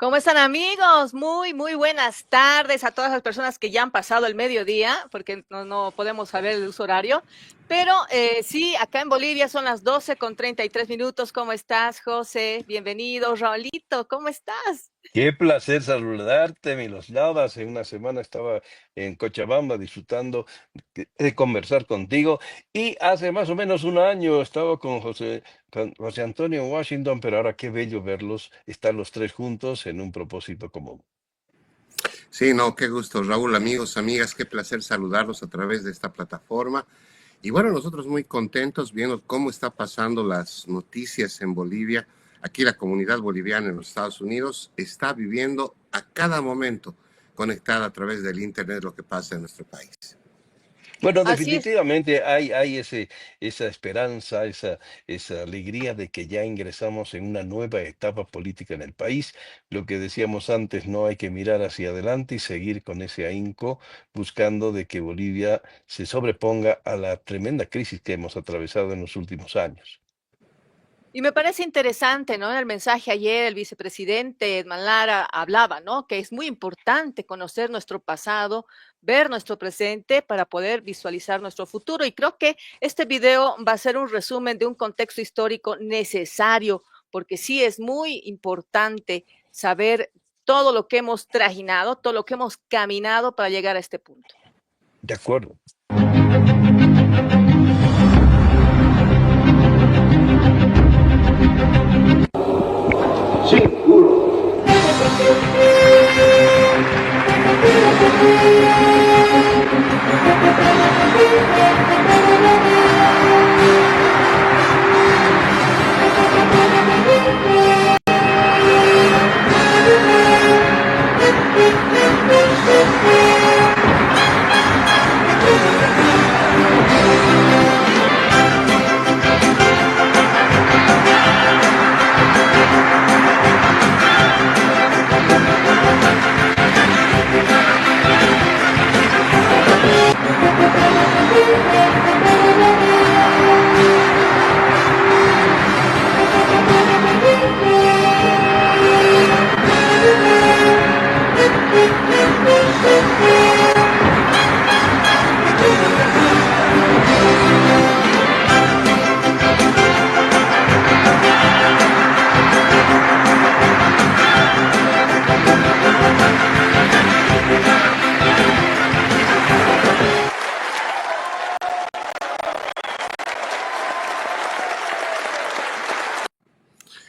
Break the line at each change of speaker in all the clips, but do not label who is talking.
¿Cómo están amigos? Muy buenas tardes a todas las personas que ya han pasado el mediodía, porque no podemos saber el uso horario. Pero sí, acá en Bolivia son las 12:33. ¿Cómo estás, José? Bienvenido. Raulito, ¿cómo estás?
Qué placer saludarte, Miloslava. Hace una semana estaba en Cochabamba disfrutando de conversar contigo y hace más o menos un año estaba con José Antonio en Washington, pero ahora qué bello verlos, estar los tres juntos en un propósito común.
Sí, no, qué gusto, Raúl, amigos, amigas, qué placer saludarlos a través de esta plataforma. Y bueno, nosotros muy contentos viendo cómo está pasando las noticias en Bolivia. Aquí la comunidad boliviana en los Estados Unidos está viviendo a cada momento conectada a través del Internet lo que pasa en nuestro país.
Bueno,
Así es.
definitivamente hay esa esperanza, esa alegría de que ya ingresamos en una nueva etapa política en el país. Lo que decíamos antes, no hay que mirar hacia adelante y seguir con ese ahínco, buscando de que Bolivia se sobreponga a la tremenda crisis que hemos atravesado en los últimos años.
Y me parece interesante, ¿no? En el mensaje ayer el vicepresidente Edman Lara hablaba, ¿no? Que es muy importante conocer nuestro pasado, ver nuestro presente para poder visualizar nuestro futuro. Y creo que este video va a ser un resumen de un contexto histórico necesario, porque sí es muy importante saber todo lo que hemos trajinado, todo lo que hemos caminado para llegar a este punto.
De acuerdo.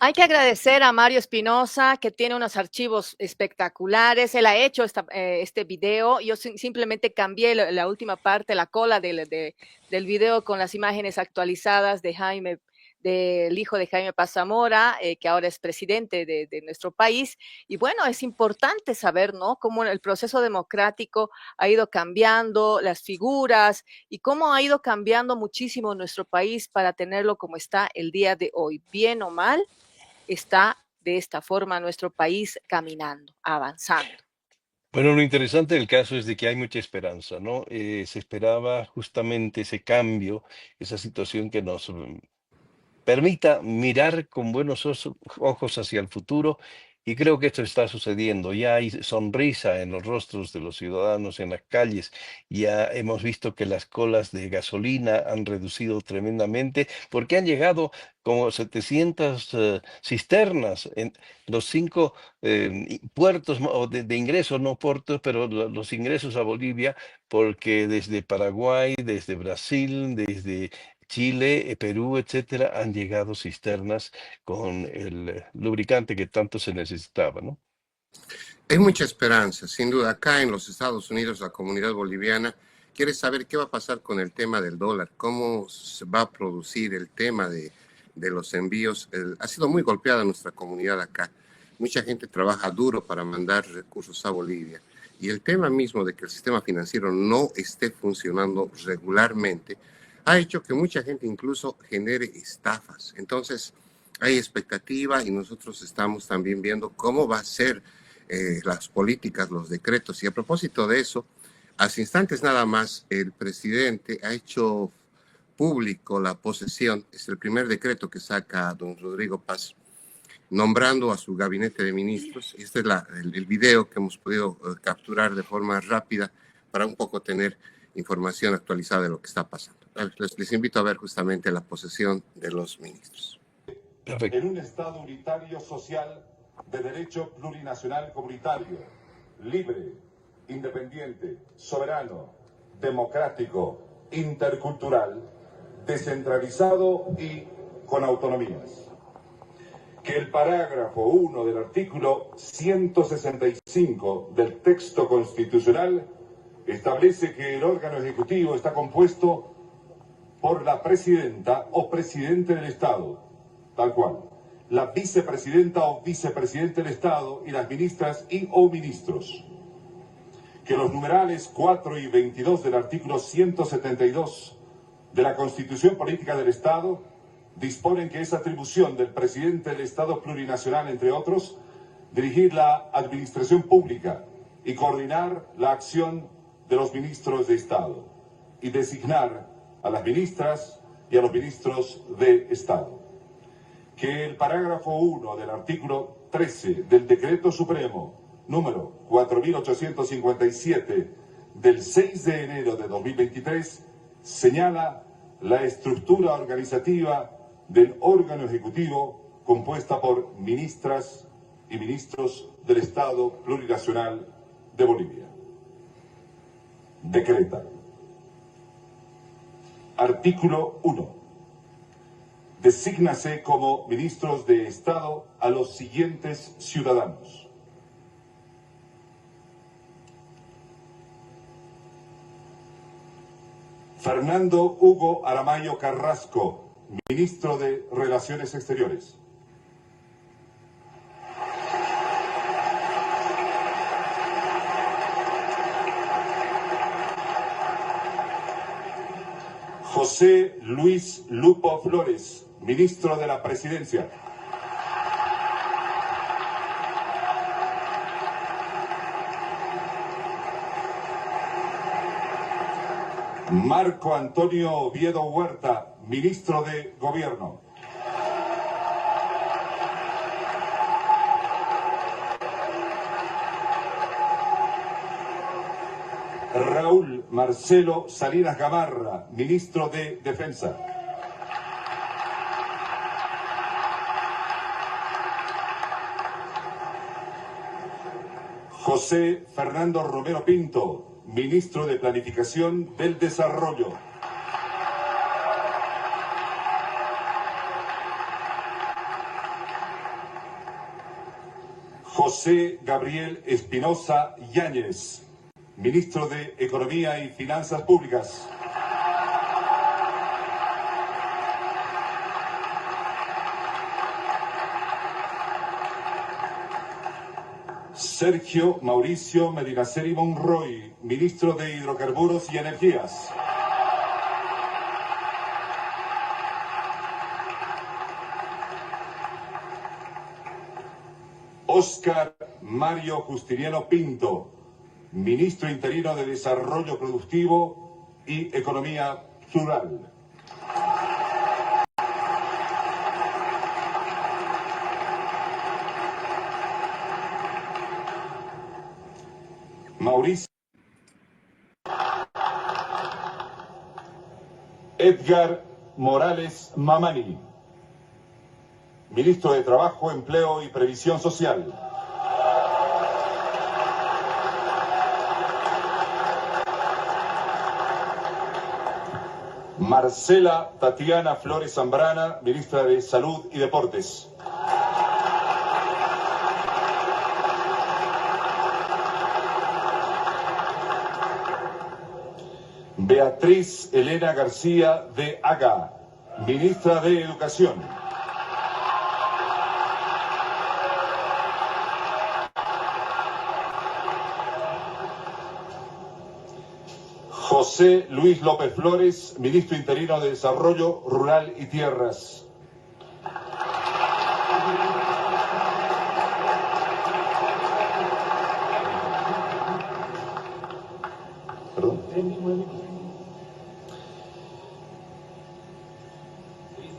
Hay que agradecer a Mario Espinosa, que tiene unos archivos espectaculares. Él ha hecho este video. Yo simplemente cambié la última parte, la cola del video con las imágenes actualizadas de Jaime, del hijo de Jaime Paz Zamora, que ahora es presidente de nuestro país. Y bueno, es importante saber, ¿no? Cómo el proceso democrático ha ido cambiando, las figuras y cómo ha ido cambiando muchísimo nuestro país para tenerlo como está el día de hoy, bien o mal está de esta forma nuestro país caminando, avanzando.
Bueno, lo interesante del caso es de que hay mucha esperanza, ¿no? Se esperaba justamente ese cambio, esa situación que nos permita mirar con buenos ojos hacia el futuro y creo que esto está sucediendo. Ya hay sonrisa en los rostros de los ciudadanos en las calles. Ya hemos visto que las colas de gasolina han reducido tremendamente porque han llegado como 700 cisternas en los cinco puertos o de ingreso, no puertos, pero los ingresos a Bolivia, porque desde Paraguay, desde Brasil, desde Chile, Perú, etcétera, han llegado cisternas con el lubricante que tanto se necesitaba, ¿no?
Hay mucha esperanza, sin duda. Acá en los Estados Unidos, la comunidad boliviana quiere saber qué va a pasar con el tema del dólar, cómo se va a producir el tema de los envíos. Ha sido muy golpeada nuestra comunidad acá. Mucha gente trabaja duro para mandar recursos a Bolivia. Y el tema mismo de que el sistema financiero no esté funcionando regularmente ha hecho que mucha gente incluso genere estafas. Entonces, hay expectativa y nosotros estamos también viendo cómo va a ser las políticas, los decretos. Y a propósito de eso, hace instantes nada más, el presidente ha hecho público la posesión, es el primer decreto que saca don Rodrigo Paz, nombrando a su gabinete de ministros. Y este es el video que hemos podido capturar de forma rápida para un poco tener información actualizada de lo que está pasando. Les invito a ver justamente la posesión de los ministros.
Perfecto.
En un Estado unitario social de derecho plurinacional comunitario, libre, independiente, soberano, democrático, intercultural, descentralizado y con autonomías. Que el parágrafo 1 del artículo 165 del texto constitucional establece que el órgano ejecutivo está compuesto por la presidenta o presidente del Estado, tal cual, la vicepresidenta o vicepresidente del Estado y las ministras y o ministros. Que los numerales 4 y 22 del artículo 172 de la Constitución Política del Estado disponen que es atribución del presidente del Estado plurinacional, entre otros, dirigir la administración pública y coordinar la acción de los ministros de Estado y designar a las ministras y a los ministros de Estado. Que el parágrafo 1 del artículo 13 del Decreto Supremo número 4857 del 6 de enero de 2023 señala la estructura organizativa del órgano ejecutivo compuesta por ministras y ministros del Estado plurinacional de Bolivia. Decreta. Artículo 1. Desígnase como ministros de Estado a los siguientes ciudadanos. Fernando Hugo Aramayo Carrasco, ministro de Relaciones Exteriores. José Luis Lupo Flores, ministro de la Presidencia. Marco Antonio Oviedo Huerta, ministro de Gobierno. Raúl Marcelo Salinas Gamarra, ministro de Defensa. José Fernando Romero Pinto, ministro de Planificación del Desarrollo. José Gabriel Espinosa Yáñez, ministro de Economía y Finanzas Públicas. Sergio Mauricio Medinaceli Monroy, ministro de Hidrocarburos y Energías. Óscar Mario Justiniano Pinto, ministro interino de Desarrollo Productivo y Economía Rural. Mauricio Edgar Morales Mamani, ministro de Trabajo, Empleo y Previsión Social. Marcela Tatiana Flores Zambrana, ministra de Salud y Deportes. Beatriz Elena García de Haga, ministra de Educación. José Luis López Flores, ministro interino de Desarrollo Rural y Tierras.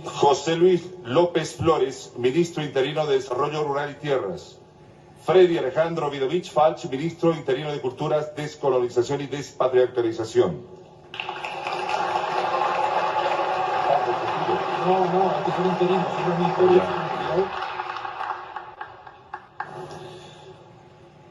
José Luis López Flores, ministro interino de Desarrollo Rural y Tierras. Freddy Alejandro Vidovich Falch, ministro interino de Culturas, Descolonización y Despatriarcalización.
No, hay que ser interino, si no es ministerio.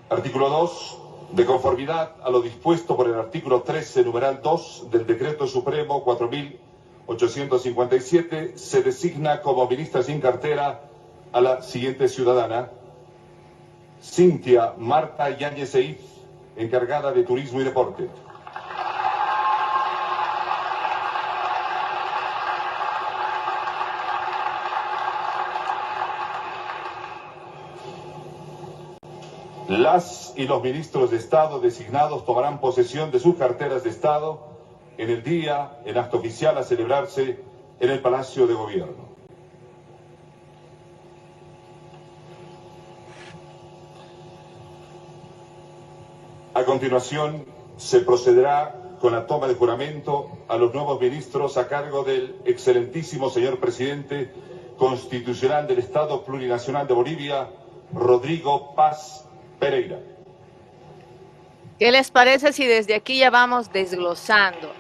Artículo 2. De conformidad a lo dispuesto por el artículo 13, numeral 2 del Decreto Supremo 4857, se designa como ministra sin cartera a la siguiente ciudadana: Cintia Marta Yáñez Seiz, encargada de Turismo y Deporte. Las y los ministros de Estado designados tomarán posesión de sus carteras de Estado en el día, en acto oficial a celebrarse en el Palacio de Gobierno. A continuación, se procederá con la toma de juramento a los nuevos ministros a cargo del excelentísimo señor presidente constitucional del Estado Plurinacional de Bolivia, Rodrigo Paz Pereira.
¿Qué les parece si desde aquí ya vamos desglosando?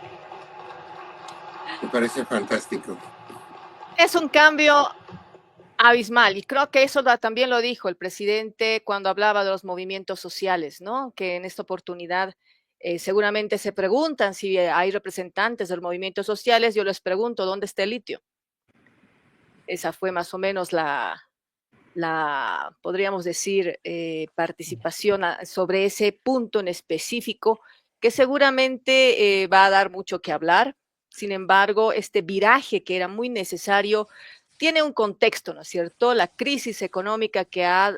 Me parece fantástico.
Es un cambio abismal y creo que eso también lo dijo el presidente cuando hablaba de los movimientos sociales, ¿no? Que en esta oportunidad seguramente se preguntan si hay representantes de los movimientos sociales. Yo les pregunto, ¿dónde está el litio? Esa fue más o menos podríamos decir, participación sobre ese punto en específico, que seguramente va a dar mucho que hablar. Sin embargo, este viraje que era muy necesario tiene un contexto, ¿no es cierto? La crisis económica que ha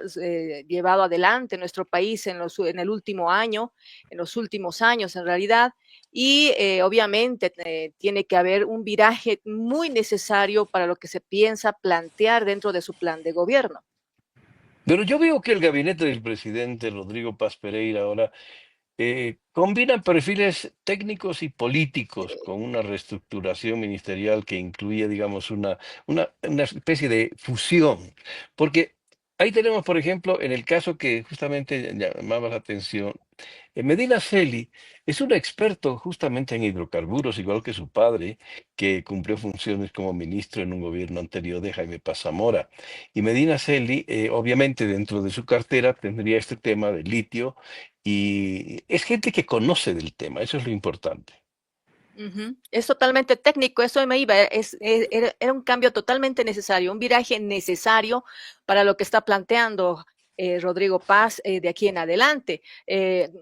llevado adelante nuestro país en el último año, en los últimos años en realidad, y obviamente tiene que haber un viraje muy necesario para lo que se piensa plantear dentro de su plan de gobierno.
Pero yo veo que el gabinete del presidente Rodrigo Paz Pereira ahora combina perfiles técnicos y políticos con una reestructuración ministerial que incluye, digamos, una especie de fusión. Porque ahí tenemos, por ejemplo, en el caso que justamente llamaba la atención, Medina Celi es un experto justamente en hidrocarburos, igual que su padre, que cumplió funciones como ministro en un gobierno anterior de Jaime Paz Zamora. Y Medina Celi, obviamente, dentro de su cartera tendría este tema del litio y es gente que conoce del tema, eso es lo importante.
Es totalmente técnico, eso me iba, era un cambio totalmente necesario, un viraje necesario para lo que está planteando Rodrigo Paz de aquí en adelante.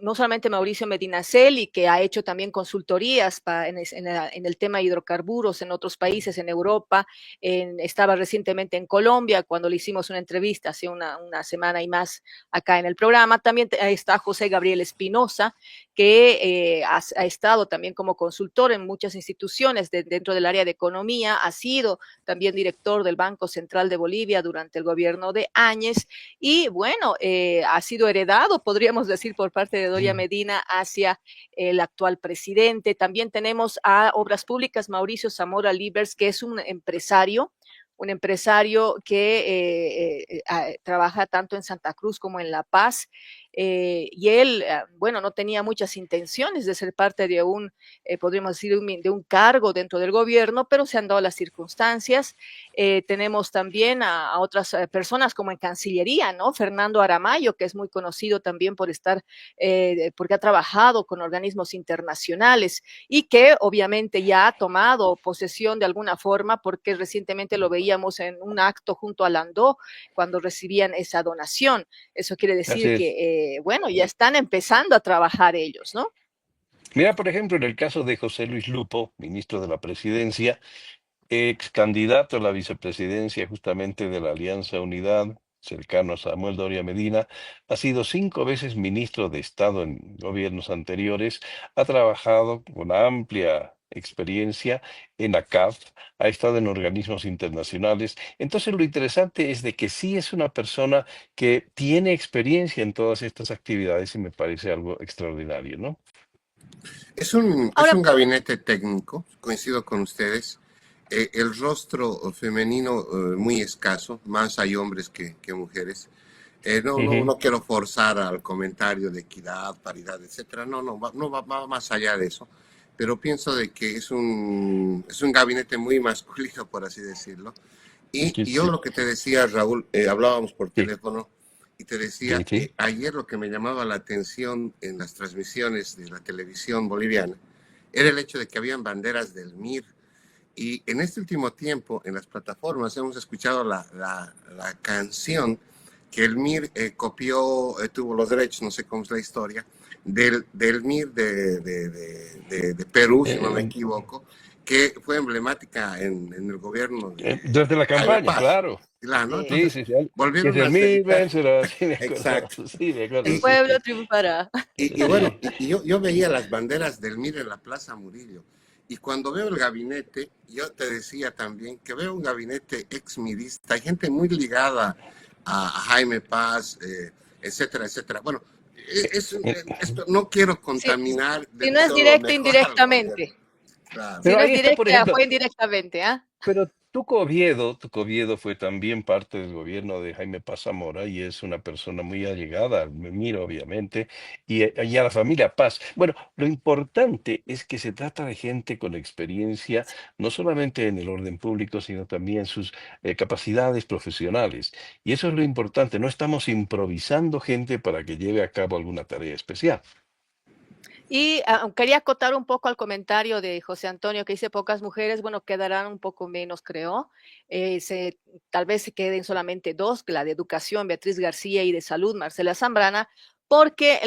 No solamente Mauricio Medinaceli, que ha hecho también consultorías en el tema de hidrocarburos en otros países, en Europa, estaba recientemente en Colombia cuando le hicimos una entrevista hace una semana y más acá en el programa. También está José Gabriel Espinosa, que ha estado también como consultor en muchas instituciones dentro del área de economía, ha sido también director del Banco Central de Bolivia durante el gobierno de Áñez y bueno, ha sido heredado, podríamos decir, por parte de Doria Medina hacia el actual presidente. También tenemos a Obras Públicas Mauricio Zamora Libers, que es un empresario que trabaja tanto en Santa Cruz como en La Paz, y él, bueno, no tenía muchas intenciones de ser parte de podríamos decir, de un cargo dentro del gobierno, pero se han dado las circunstancias. Tenemos también a otras personas como en Cancillería, ¿no? Fernando Aramayo, que es muy conocido también porque ha trabajado con organismos internacionales y que obviamente ya ha tomado posesión de alguna forma, porque recientemente lo veíamos en un acto junto a Landó cuando recibían esa donación. Eso quiere
Así
decir
es.
que, bueno, ya están empezando a trabajar ellos, ¿no?
Mira, por ejemplo, en el caso de José Luis Lupo, ministro de la Presidencia, ex candidato a la vicepresidencia justamente de la Alianza Unidad, cercano a Samuel Doria Medina, ha sido 5 veces ministro de Estado en gobiernos anteriores, ha trabajado con amplia experiencia en la CAF, ha estado en organismos internacionales. Entonces, lo interesante es de que sí es una persona que tiene experiencia en todas estas actividades y me parece algo extraordinario, ¿no?
Es un
Ahora,
gabinete técnico, coincido con ustedes. el rostro femenino muy escaso, más hay hombres que mujeres.
Ujú.
No quiero forzar al comentario de equidad, paridad, etcétera. Va más allá de eso. Pero pienso de que es un gabinete muy masculino, por así decirlo.
Sí,
Y yo
sí,
lo que te decía, Raúl, hablábamos por
sí,
teléfono y te decía,
sí, sí.
ayer lo que me llamaba la atención en las transmisiones de la televisión boliviana era el hecho de que habían banderas del MIR. Y en este último tiempo, en las plataformas, hemos escuchado la canción que el MIR copió, tuvo los derechos, no sé cómo es la historia, del MIR de Perú, si no me
Eh,
equivoco, que fue emblemática en el gobierno
Desde la
de Jaime
campaña,
Paz.
claro.
Claro, ¿no?
Sí,
Sí,
Entonces,
sí, sí. Que es
volvieron
el
a
mil
dedicar,
vencerá, sí me acuerdo.
exacto.
Sí, me acuerdo,
el
Y,
sí.
pueblo triunfará.
bueno,
Sí.
yo veía las banderas del MIR en la Plaza Murillo. Y cuando veo el gabinete, yo te decía también que veo un gabinete ex-mirista, hay gente muy ligada a Jaime Paz, etcétera, etcétera. Bueno,
Eh,
esto no quiero
Si,
contaminar
si
del
no es
todo
directa,
mejor al gobierno.
indirectamente.
Claro.
Si
Pero
no es
ahí está, por
directa,
ejemplo,
fue indirectamente, ¿ah?
pero Tuco Oviedo fue también parte del gobierno de Jaime Paz Zamora y es una persona muy allegada al Memiro, obviamente, y a la familia Paz. Bueno, lo importante es que se trata de gente con experiencia, no solamente en el orden público, sino también sus capacidades profesionales. Y eso es lo importante, no estamos improvisando gente para que lleve a cabo alguna tarea especial.
Y quería acotar un poco al comentario de José Antonio que dice pocas mujeres, bueno, quedarán un poco menos, creo. Tal vez se queden solamente dos, la de educación, Beatriz García, y de salud, Marcela Zambrana, porque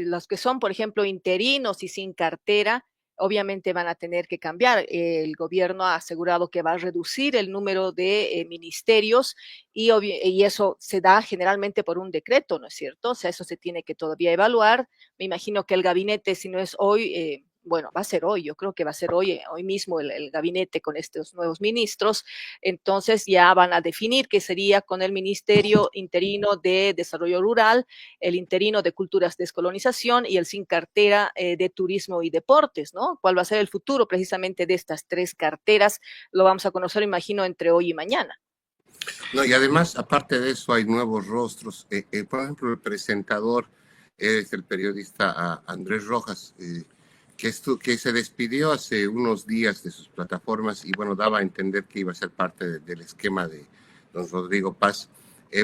los que son, por ejemplo, interinos y sin cartera, obviamente van a tener que cambiar. El gobierno ha asegurado que va a reducir el número de ministerios y eso se da generalmente por un decreto, ¿no es cierto? O sea, eso se tiene que todavía evaluar. Me imagino que el gabinete, si no es hoy, bueno, va a ser hoy, yo creo que va a ser hoy mismo el gabinete con estos nuevos ministros, entonces ya van a definir qué sería con el Ministerio Interino de Desarrollo Rural, el interino de Culturas Descolonización y el sin cartera de Turismo y Deportes, ¿no? ¿Cuál va a ser el futuro precisamente de estas tres carteras? Lo vamos a conocer, imagino, entre hoy y mañana.
No, y además, aparte de eso, hay nuevos rostros. Por ejemplo, el presentador es el periodista Andrés Rojas, que se despidió hace unos días de sus plataformas y bueno, daba a entender que iba a ser parte del esquema de don Rodrigo Paz.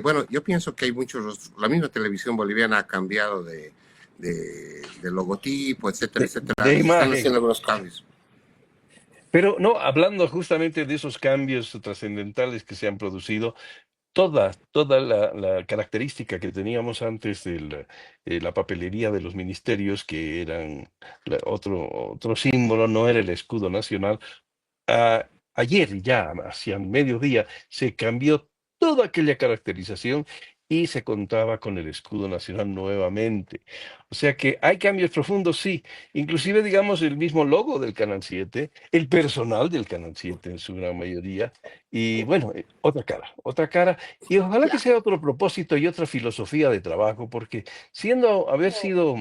Bueno, yo pienso que hay muchos rostros. La misma televisión boliviana ha cambiado de logotipo, etcétera, etcétera.
De
Se están
imagen.
haciendo algunos cambios.
Pero no, hablando justamente de esos cambios trascendentales que se han producido, toda la característica que teníamos antes de la papelería de los ministerios, que eran otro símbolo, no era el escudo nacional. Ayer ya, hacia el mediodía, se cambió toda aquella caracterización y se contaba con el escudo nacional nuevamente. O sea que hay cambios profundos, sí. Inclusive, digamos, el mismo logo del Canal 7, el personal del Canal 7 en su gran mayoría, y bueno, otra cara, y ojalá que sea otro propósito y otra filosofía de trabajo, porque haber sido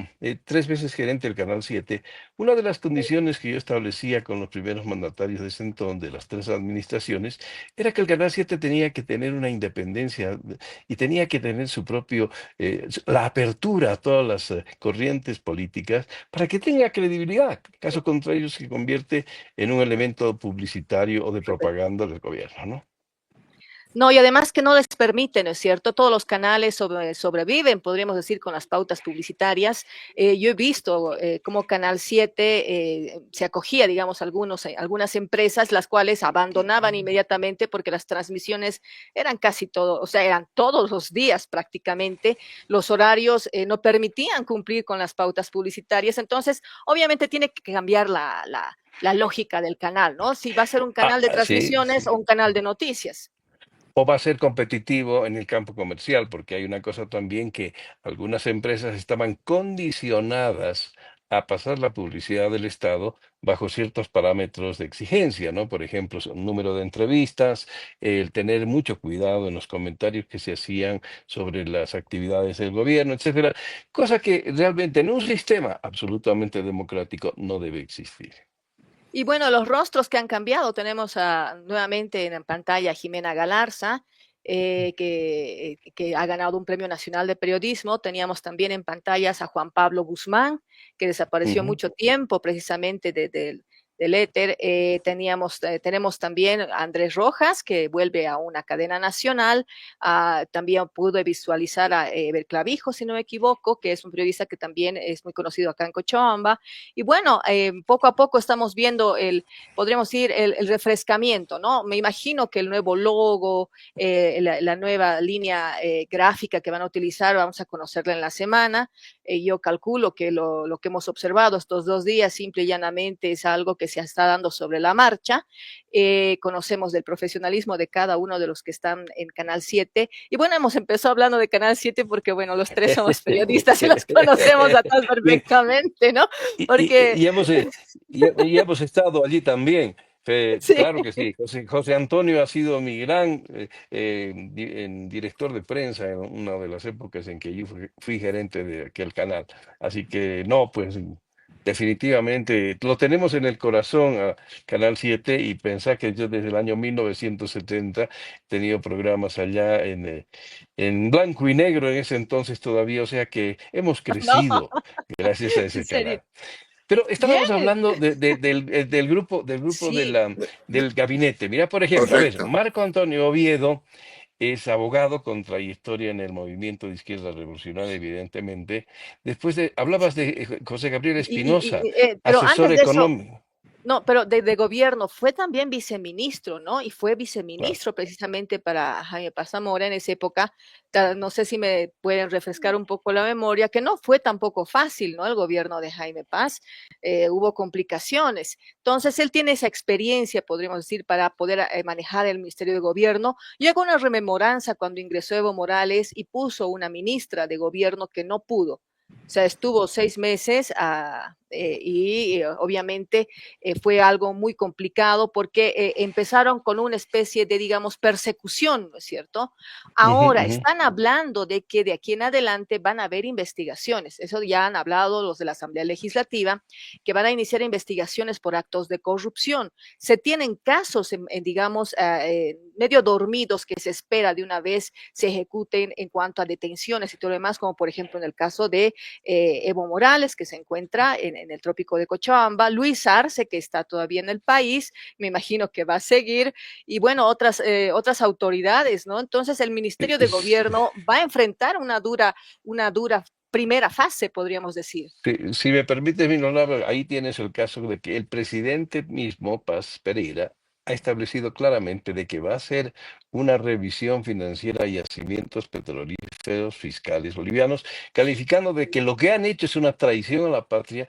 3 veces gerente del Canal 7, una de las condiciones que yo establecía con los primeros mandatarios de ese entonces, de las tres administraciones, era que el Canal 7 tenía que tener una independencia y tenía que tener su propio, la apertura a todas las corrientes políticas para que tenga credibilidad. Caso contrario, se convierte en un elemento publicitario o de propaganda del gobierno, ¿no?
No, y además que no les permite, ¿no es cierto? Todos los canales sobreviven, podríamos decir, con las pautas publicitarias. Yo he visto cómo Canal 7 se acogía, digamos, algunas empresas, las cuales abandonaban inmediatamente porque las transmisiones eran casi todo, o sea, eran todos los días prácticamente. Los horarios no permitían cumplir con las pautas publicitarias. Entonces, obviamente tiene que cambiar la lógica del canal, ¿no? Si va a ser un canal de
Sí,
transmisiones o un canal de noticias.
o va a ser competitivo en el campo comercial, porque hay una cosa también que algunas empresas estaban condicionadas a pasar la publicidad del Estado bajo ciertos parámetros de exigencia, ¿no? Por ejemplo, un número de entrevistas, el tener mucho cuidado en los comentarios que se hacían sobre las actividades del gobierno, etcétera, cosa que realmente en un sistema absolutamente democrático no debe existir.
Y bueno, los rostros que han cambiado, tenemos nuevamente en pantalla a Jimena Galarza, que ha ganado un premio nacional de periodismo. Teníamos también en pantallas a Juan Pablo Guzmán, que desapareció
Ujú.
mucho tiempo precisamente del éter. Tenemos también a Andrés Rojas, que vuelve a una cadena nacional. También pude visualizar a Eber Clavijo, si no me equivoco, que es un periodista que también es muy conocido acá en Cochabamba. Y bueno, poco a poco estamos viendo podríamos decir, el refrescamiento, ¿no? Me imagino que el nuevo logo, la nueva línea gráfica que van a utilizar, vamos a conocerla en la semana. Yo calculo que lo que hemos observado estos 2 días simple y llanamente es algo que se está dando sobre la marcha. Conocemos del profesionalismo de cada uno de los que están en Canal 7. Y bueno, hemos empezado hablando de Canal 7 porque, bueno, los tres somos periodistas y los conocemos a todos
Sí,
perfectamente, ¿no? Porque,
y hemos estado allí también.
sí,
Claro que sí. José Antonio ha sido mi gran director de prensa en una de las épocas en que yo fui gerente de aquel canal. Así que no, pues definitivamente lo tenemos en el corazón a Canal 7 y pensar que yo desde el año 1970 he tenido programas allá en blanco y negro en ese entonces todavía, o sea que hemos
no,
crecido gracias a
en
ese
serio.
canal. Pero
Bien,
estábamos hablando del grupo
sí,
del gabinete. Mira, por ejemplo, a ver,
Correcto.
Marco Antonio Oviedo es abogado con trayectoria en el movimiento de izquierda revolucionaria, evidentemente. Hablabas de José Gabriel Espinosa,
pero
asesor
antes de eso,
económico.
no, pero de gobierno fue también viceministro, ¿no? Y fue
Claro.
viceministro precisamente para Jaime Paz Zamora en esa época. No sé si me pueden refrescar un poco la memoria, que no fue tampoco fácil, ¿no? El gobierno de Jaime Paz, hubo complicaciones. Entonces, él tiene esa experiencia, podríamos decir, para poder manejar el Ministerio de Gobierno. Yo hago una rememoranza cuando ingresó Evo Morales y puso una ministra de Gobierno que no pudo. O sea, estuvo 6 meses y obviamente fue algo muy complicado porque empezaron con una especie de, digamos, persecución, ¿no es cierto?
Ujú,
Ahora
ujú.
están hablando de que de aquí en adelante van a haber investigaciones. Eso ya han hablado los de la Asamblea Legislativa, que van a iniciar investigaciones por actos de corrupción. Se tienen casos, digamos, medio dormidos que se espera de una vez se ejecuten en cuanto a detenciones y todo lo demás, como por ejemplo en el caso de Evo Morales, que se encuentra en el trópico de Cochabamba, Luis Arce, que está todavía en el país, me imagino que va a seguir, y bueno, otras autoridades, ¿no? Entonces el Ministerio de
Sí,
Gobierno va a enfrentar una dura primera fase, podríamos decir.
si me permites, Minolab, ahí tienes el caso de que el presidente mismo, Paz Pereira, ha establecido claramente de que va a hacer una revisión financiera y yacimientos petrolíferos fiscales bolivianos, calificando de que lo que han hecho es una traición a la patria,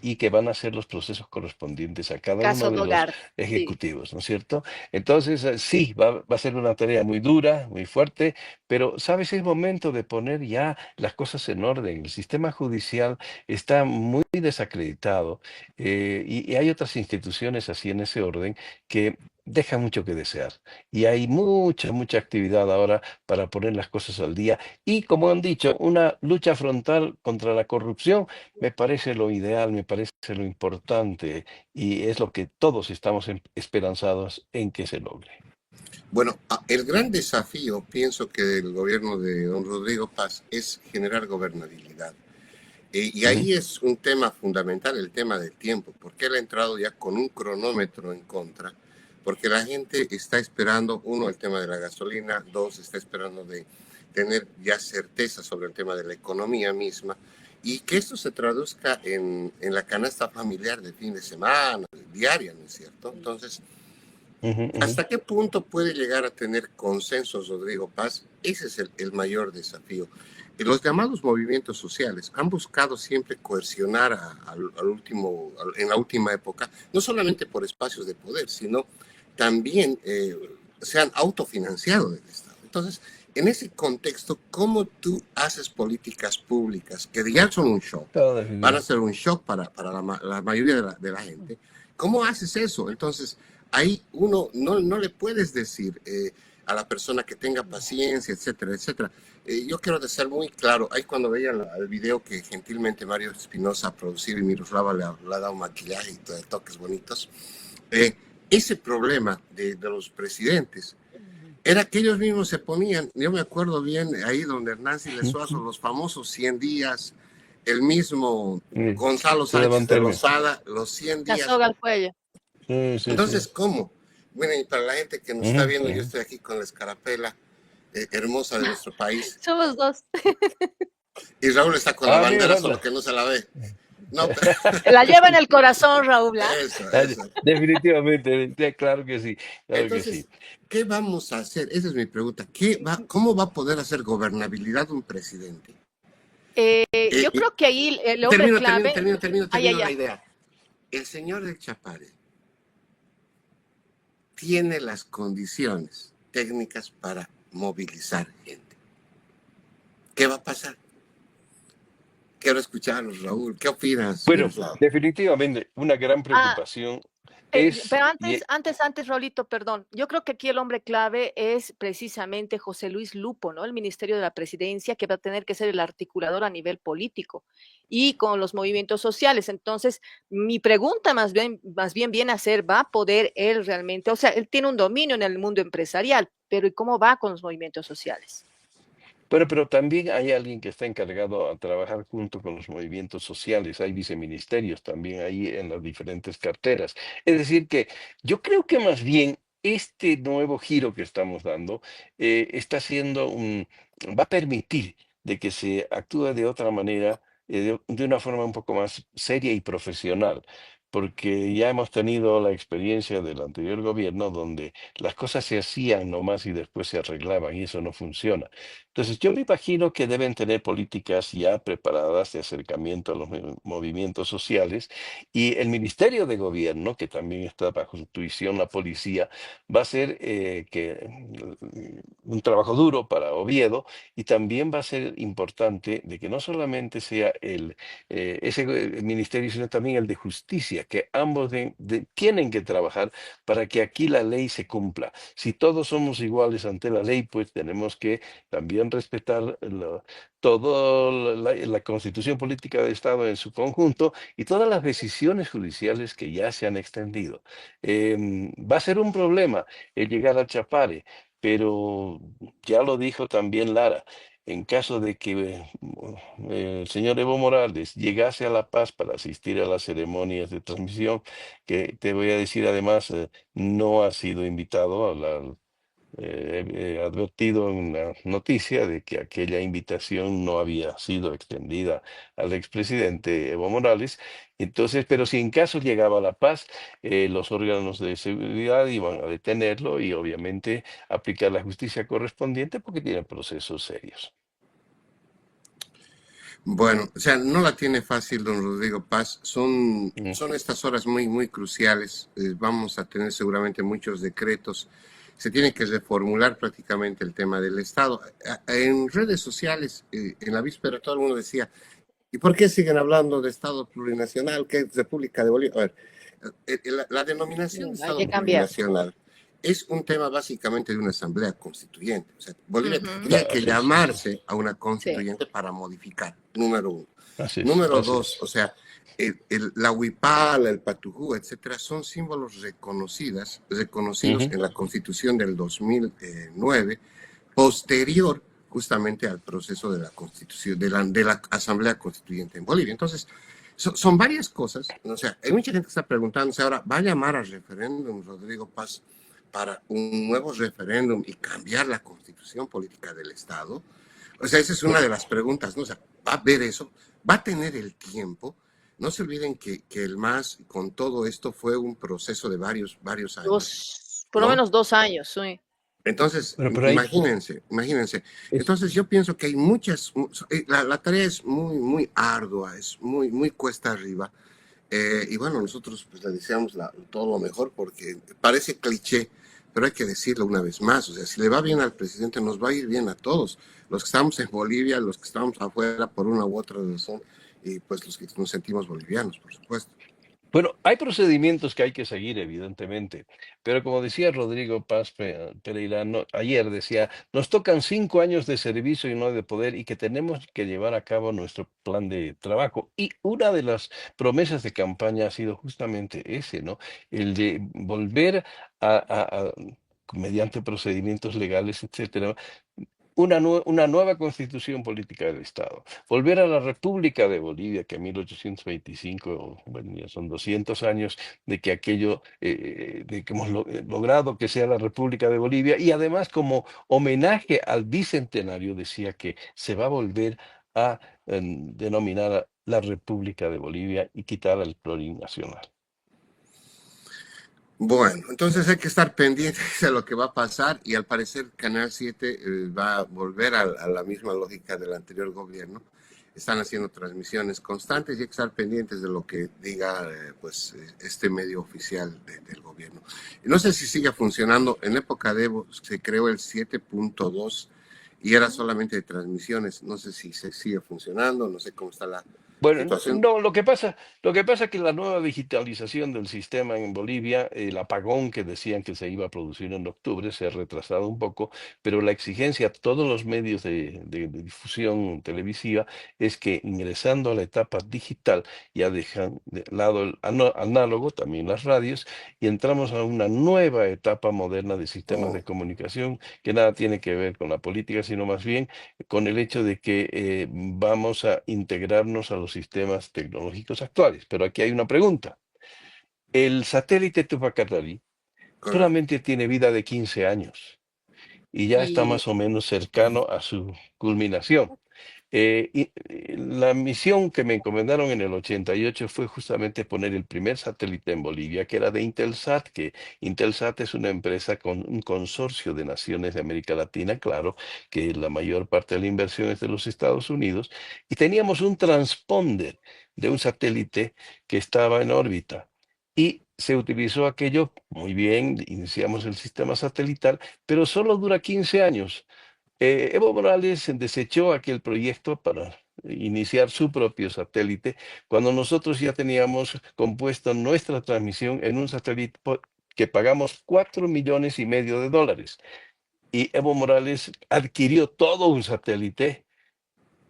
y que van a hacer los procesos correspondientes a cada uno
Caso
de los
Dolar, sí.
ejecutivos, ¿no es cierto? Entonces, sí, va a ser una tarea muy dura, muy fuerte, pero, ¿sabes? Es momento de poner ya las cosas en orden. El sistema judicial está muy desacreditado, y hay otras instituciones así en ese orden que dejan mucho que desear. Y hay mucha, mucha actividad ahora para poner las cosas al día. Y como han dicho, una lucha frontal contra la corrupción me parece lo ideal, me parece lo importante y es lo que todos estamos esperanzados en que se logre.
Bueno, el gran desafío, pienso que del gobierno de don Rodrigo Paz es generar gobernabilidad. Y
Ujú.
ahí es un tema fundamental, el tema del tiempo, porque él ha entrado ya con un cronómetro en contra, porque la gente está esperando, uno, el tema de la gasolina, dos, está esperando de tener ya certeza sobre el tema de la economía misma, y que esto se traduzca en la canasta familiar de fin de semana, diaria, ¿no es cierto? Entonces,
Ujú, ujú.
¿hasta qué punto puede llegar a tener consensos Rodrigo Paz? Ese es el mayor desafío. Los llamados movimientos sociales han buscado siempre coercionar en la última época, no solamente por espacios de poder, sino también se han autofinanciado del Estado. Entonces, en ese contexto, ¿cómo tú haces políticas públicas que ya son un shock?
Todo
Van a
definido.
ser un shock para la mayoría de la gente. ¿Cómo haces eso? Entonces, ahí uno no le puedes decir, a la persona que tenga paciencia, etcétera, etcétera. Yo quiero ser muy claro, ahí cuando veía el video que gentilmente Mario Espinosa ha producido y Miroslava le ha dado maquillaje y toques bonitos, ese problema de los presidentes era que ellos mismos se ponían, yo me acuerdo bien ahí donde Hernán Siles Suazo, los famosos 100 días, el mismo Gonzalo Sánchez de Lozada, los 100
La
días.
soga al cuello.
Entonces, ¿cómo? Bueno, y para la gente que nos está viendo, yo estoy aquí con la escarapela hermosa de nuestro país.
Somos dos.
Y Raúl está con la bandera, solo que no se la ve. No,
la lleva en el corazón, Raúl.
Eso.
Definitivamente, claro que sí. Claro.
Entonces, ¿qué vamos a hacer? Esa es mi pregunta. ¿Cómo va a poder hacer gobernabilidad un presidente?
Yo creo que ahí el hombre clave...
Termino la idea. El señor del Chapare tiene las condiciones técnicas para movilizar gente. ¿Qué va a pasar? Quiero escucharlos, Raúl. ¿Qué opinas?
Bueno, definitivamente una gran preocupación es...
Pero antes, Raulito, perdón. Yo creo que aquí el hombre clave es precisamente José Luis Lupo, ¿no? El Ministerio de la Presidencia, que va a tener que ser el articulador a nivel político y con los movimientos sociales. Entonces, mi pregunta más bien viene a ser, ¿va a poder él realmente? O sea, él tiene un dominio en el mundo empresarial, pero ¿y cómo va con los movimientos sociales?
Pero también hay alguien que está encargado a trabajar junto con los movimientos sociales. Hay viceministerios también ahí en las diferentes carteras. Es decir, que yo creo que más bien este nuevo giro que estamos dando está siendo va a permitir de que se actúe de otra manera, de una forma un poco más seria y profesional. Porque ya hemos tenido la experiencia del anterior gobierno donde las cosas se hacían nomás y después se arreglaban y eso no funciona. Entonces, yo me imagino que deben tener políticas ya preparadas de acercamiento a los movimientos sociales y el Ministerio de Gobierno, que también está bajo su tuición la policía, va a hacer un trabajo duro para Oviedo y también va a ser importante de que no solamente sea ese ministerio, sino también el de justicia, que ambos tienen que trabajar para que aquí la ley se cumpla. Si todos somos iguales ante la ley, pues tenemos que también respetar toda la constitución política del Estado en su conjunto y todas las decisiones judiciales que ya se han extendido. Va a ser un problema el llegar a Chapare, pero ya lo dijo también Lara. En caso de que el señor Evo Morales llegase a La Paz para asistir a las ceremonias de transmisión, que te voy a decir además, no ha sido invitado a advertido en una noticia de que aquella invitación no había sido extendida al expresidente Evo Morales. Entonces, pero si en caso llegaba a La Paz, los órganos de seguridad iban a detenerlo y obviamente aplicar la justicia correspondiente porque tiene procesos serios.
Bueno, o sea, no la tiene fácil, don Rodrigo Paz. Son estas horas muy, muy cruciales. Vamos a tener seguramente muchos decretos. Se tiene que reformular prácticamente el tema del Estado. En redes sociales, en la víspera, todo el mundo decía, ¿y por qué siguen hablando de Estado plurinacional? ¿Qué es República de Bolivia? A ver, la denominación de Estado plurinacional es un tema básicamente de una asamblea constituyente. O sea, Bolivia tendría que llamarse a una constituyente para modificar, número uno. Número dos, o sea, la huipala, el patujú, etcétera, son símbolos reconocidos en la Constitución del 2009, posterior justamente al proceso de la Constitución, de la Asamblea Constituyente en Bolivia. Entonces, son varias cosas. O sea, hay mucha gente que está preguntándose ahora, ¿va a llamar al referéndum Rodrigo Paz para un nuevo referéndum y cambiar la Constitución política del Estado? O sea, esa es una de las preguntas, ¿no? O sea, ¿va a ver eso? ¿Va a tener el tiempo? No se olviden que el MAS con todo esto fue un proceso de varios años.
Por lo menos 2 años, sí.
Entonces, imagínense. Entonces, yo pienso que hay muchas, la tarea es muy, muy ardua, es muy, muy cuesta arriba. Y bueno, nosotros pues le deseamos todo lo mejor porque parece cliché, pero hay que decirlo una vez más. O sea, si le va bien al presidente, nos va a ir bien a todos. Los que estamos en Bolivia, los que estamos afuera por una u otra razón, y pues los que nos sentimos bolivianos, por supuesto.
Bueno, hay procedimientos que hay que seguir, evidentemente, pero como decía Rodrigo Paz Pereira ayer, decía, nos tocan 5 años de servicio y no de poder y que tenemos que llevar a cabo nuestro plan de trabajo. Y una de las promesas de campaña ha sido justamente ese, ¿no? El de volver mediante procedimientos legales, etcétera, una nueva constitución política del Estado. Volver a la República de Bolivia, que en 1825, bueno, ya son 200 años de que aquello, de que hemos logrado que sea la República de Bolivia, y además como homenaje al bicentenario decía que se va a volver a denominar la República de Bolivia y quitar el plurinacional.
Bueno, entonces hay que estar pendientes de lo que va a pasar y al parecer Canal 7 va a volver a la misma lógica del anterior gobierno. Están haciendo transmisiones constantes y hay que estar pendientes de lo que diga pues este medio oficial del gobierno. Y no sé si sigue funcionando. En época de Evo se creó el 7.2 y era solamente de transmisiones. No sé si se sigue funcionando, no sé cómo está la
Bueno,
situación.
no, lo que pasa es que la nueva digitalización del sistema en Bolivia, el apagón que decían que se iba a producir en octubre, se ha retrasado un poco, pero la exigencia a todos los medios de difusión televisiva es que ingresando a la etapa digital ya dejan de lado el análogo, también las radios, y entramos a una nueva etapa moderna de sistemas de comunicación que nada tiene que ver con la política, sino más bien con el hecho de que vamos a integrarnos a los sistemas tecnológicos actuales. Pero aquí hay una pregunta. El satélite Tupacatari
Correcto.
solamente tiene vida de 15 años y ya está
Y
más o menos cercano a su culminación. La misión que me encomendaron en el 88 fue justamente poner el primer satélite en Bolivia, que era de Intelsat, que Intelsat es una empresa con un consorcio de naciones de América Latina, claro, que la mayor parte de la inversión es de los Estados Unidos, y teníamos un transponder de un satélite que estaba en órbita. Y se utilizó aquello muy bien, iniciamos el sistema satelital, pero solo dura 15 años. Evo Morales desechó aquel proyecto para iniciar su propio satélite, cuando nosotros ya teníamos compuesta nuestra transmisión en un satélite que pagamos $4,5 millones. Y Evo Morales adquirió todo un satélite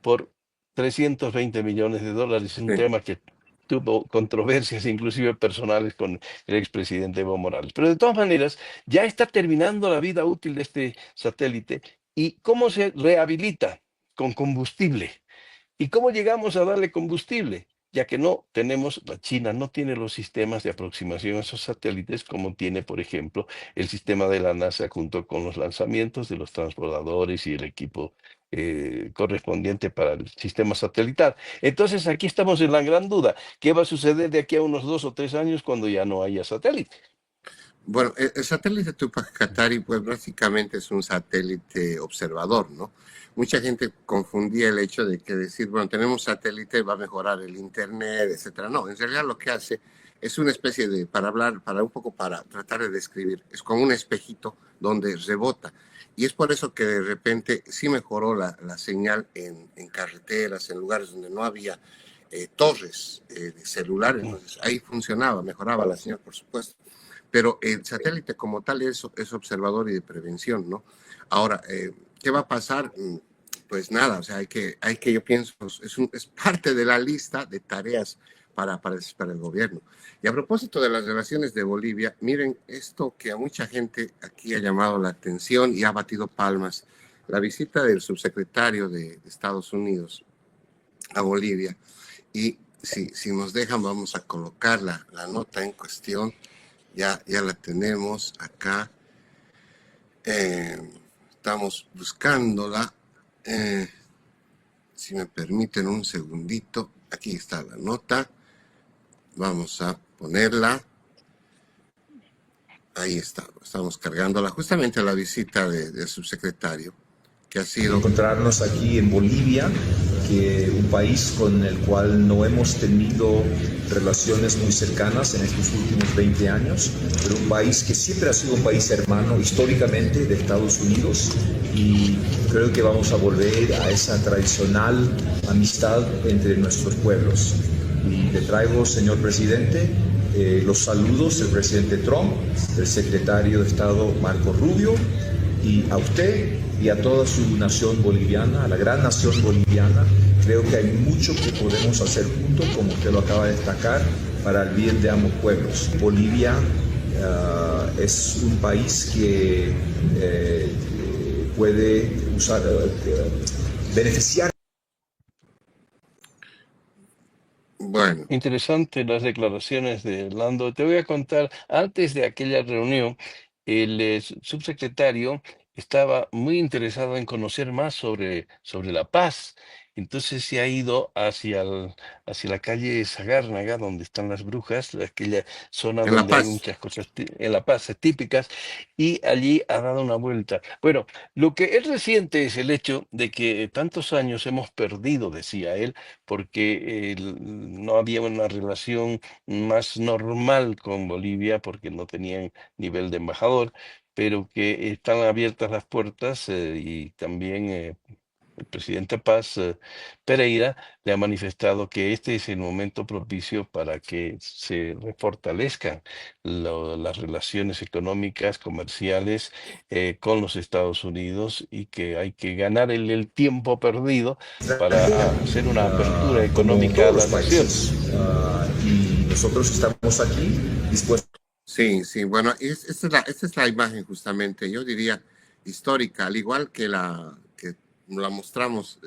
por $320 millones. Es un
Sí.
tema que tuvo controversias, inclusive personales, con el expresidente Evo Morales. Pero de todas maneras, ya está terminando la vida útil de este satélite. ¿Y cómo se rehabilita? Con combustible. ¿Y cómo llegamos a darle combustible? Ya que no tenemos, la China no tiene los sistemas de aproximación a esos satélites como tiene, por ejemplo, el sistema de la NASA junto con los lanzamientos de los transbordadores y el equipo correspondiente para el sistema satelital. Entonces aquí estamos en la gran duda. ¿Qué va a suceder de aquí a unos 2 o 3 años cuando ya no haya satélite?
Bueno, el satélite Tupac Katari, pues básicamente es un satélite observador, ¿no? Mucha gente confundía el hecho de que decir, bueno, tenemos satélite, va a mejorar el internet, etcétera. No, en realidad lo que hace es una especie de, para tratar de describir, es como un espejito donde rebota. Y es por eso que de repente sí mejoró la señal en carreteras, en lugares donde no había torres de celulares. Entonces ahí funcionaba, mejoraba la señal, por supuesto. Pero el satélite como tal es observador y de prevención, ¿no? Ahora, ¿qué va a pasar? Pues nada, o sea, yo pienso, es parte de la lista de tareas para el gobierno. Y a propósito de las relaciones de Bolivia, miren esto que a mucha gente aquí ha llamado la atención y ha batido palmas. La visita del subsecretario de Estados Unidos a Bolivia. Y si nos dejan, vamos a colocar la nota en cuestión. Ya la tenemos acá. Estamos buscándola. Si me permiten un segundito. Aquí está la nota. Vamos a ponerla. Ahí está. Estamos cargándola. Justamente la visita del subsecretario, que ha sido
encontrarnos aquí en Bolivia, que un país con el cual no hemos tenido relaciones muy cercanas en estos últimos 20 años, pero un país que siempre ha sido un país hermano históricamente de Estados Unidos, y creo que vamos a volver a esa tradicional amistad entre nuestros pueblos. Y le traigo, señor presidente, los saludos del presidente Trump, del secretario de Estado Marco Rubio, y a usted y a toda su nación boliviana, a la gran nación boliviana. Creo que hay mucho que podemos hacer juntos, como usted lo acaba de destacar, para el bien de ambos pueblos. Bolivia es un país que puede beneficiar.
Bueno,
Interesante las declaraciones de Orlando. Te voy a contar, antes de aquella reunión, el subsecretario estaba muy interesado en conocer más sobre la paz. Entonces se ha ido hacia la calle Sagárnaga, donde están las brujas, aquella zona
en La
donde hay
Paz.
muchas cosas en La Paz típicas, y allí ha dado una vuelta. Bueno, lo que es reciente es el hecho de que tantos años hemos perdido, decía él, porque no había una relación más normal con Bolivia, porque no tenían nivel de embajador, pero que están abiertas las puertas y también el presidente Paz Pereira le ha manifestado que este es el momento propicio para que se fortalezcan las relaciones económicas, comerciales con los Estados Unidos, y que hay que ganar el tiempo perdido para hacer una apertura
Como
económica a
todos
la
los
nación.
países, y nosotros estamos aquí dispuestos.
Sí, sí, bueno, esta es la imagen justamente, yo diría histórica, al igual que que la mostramos,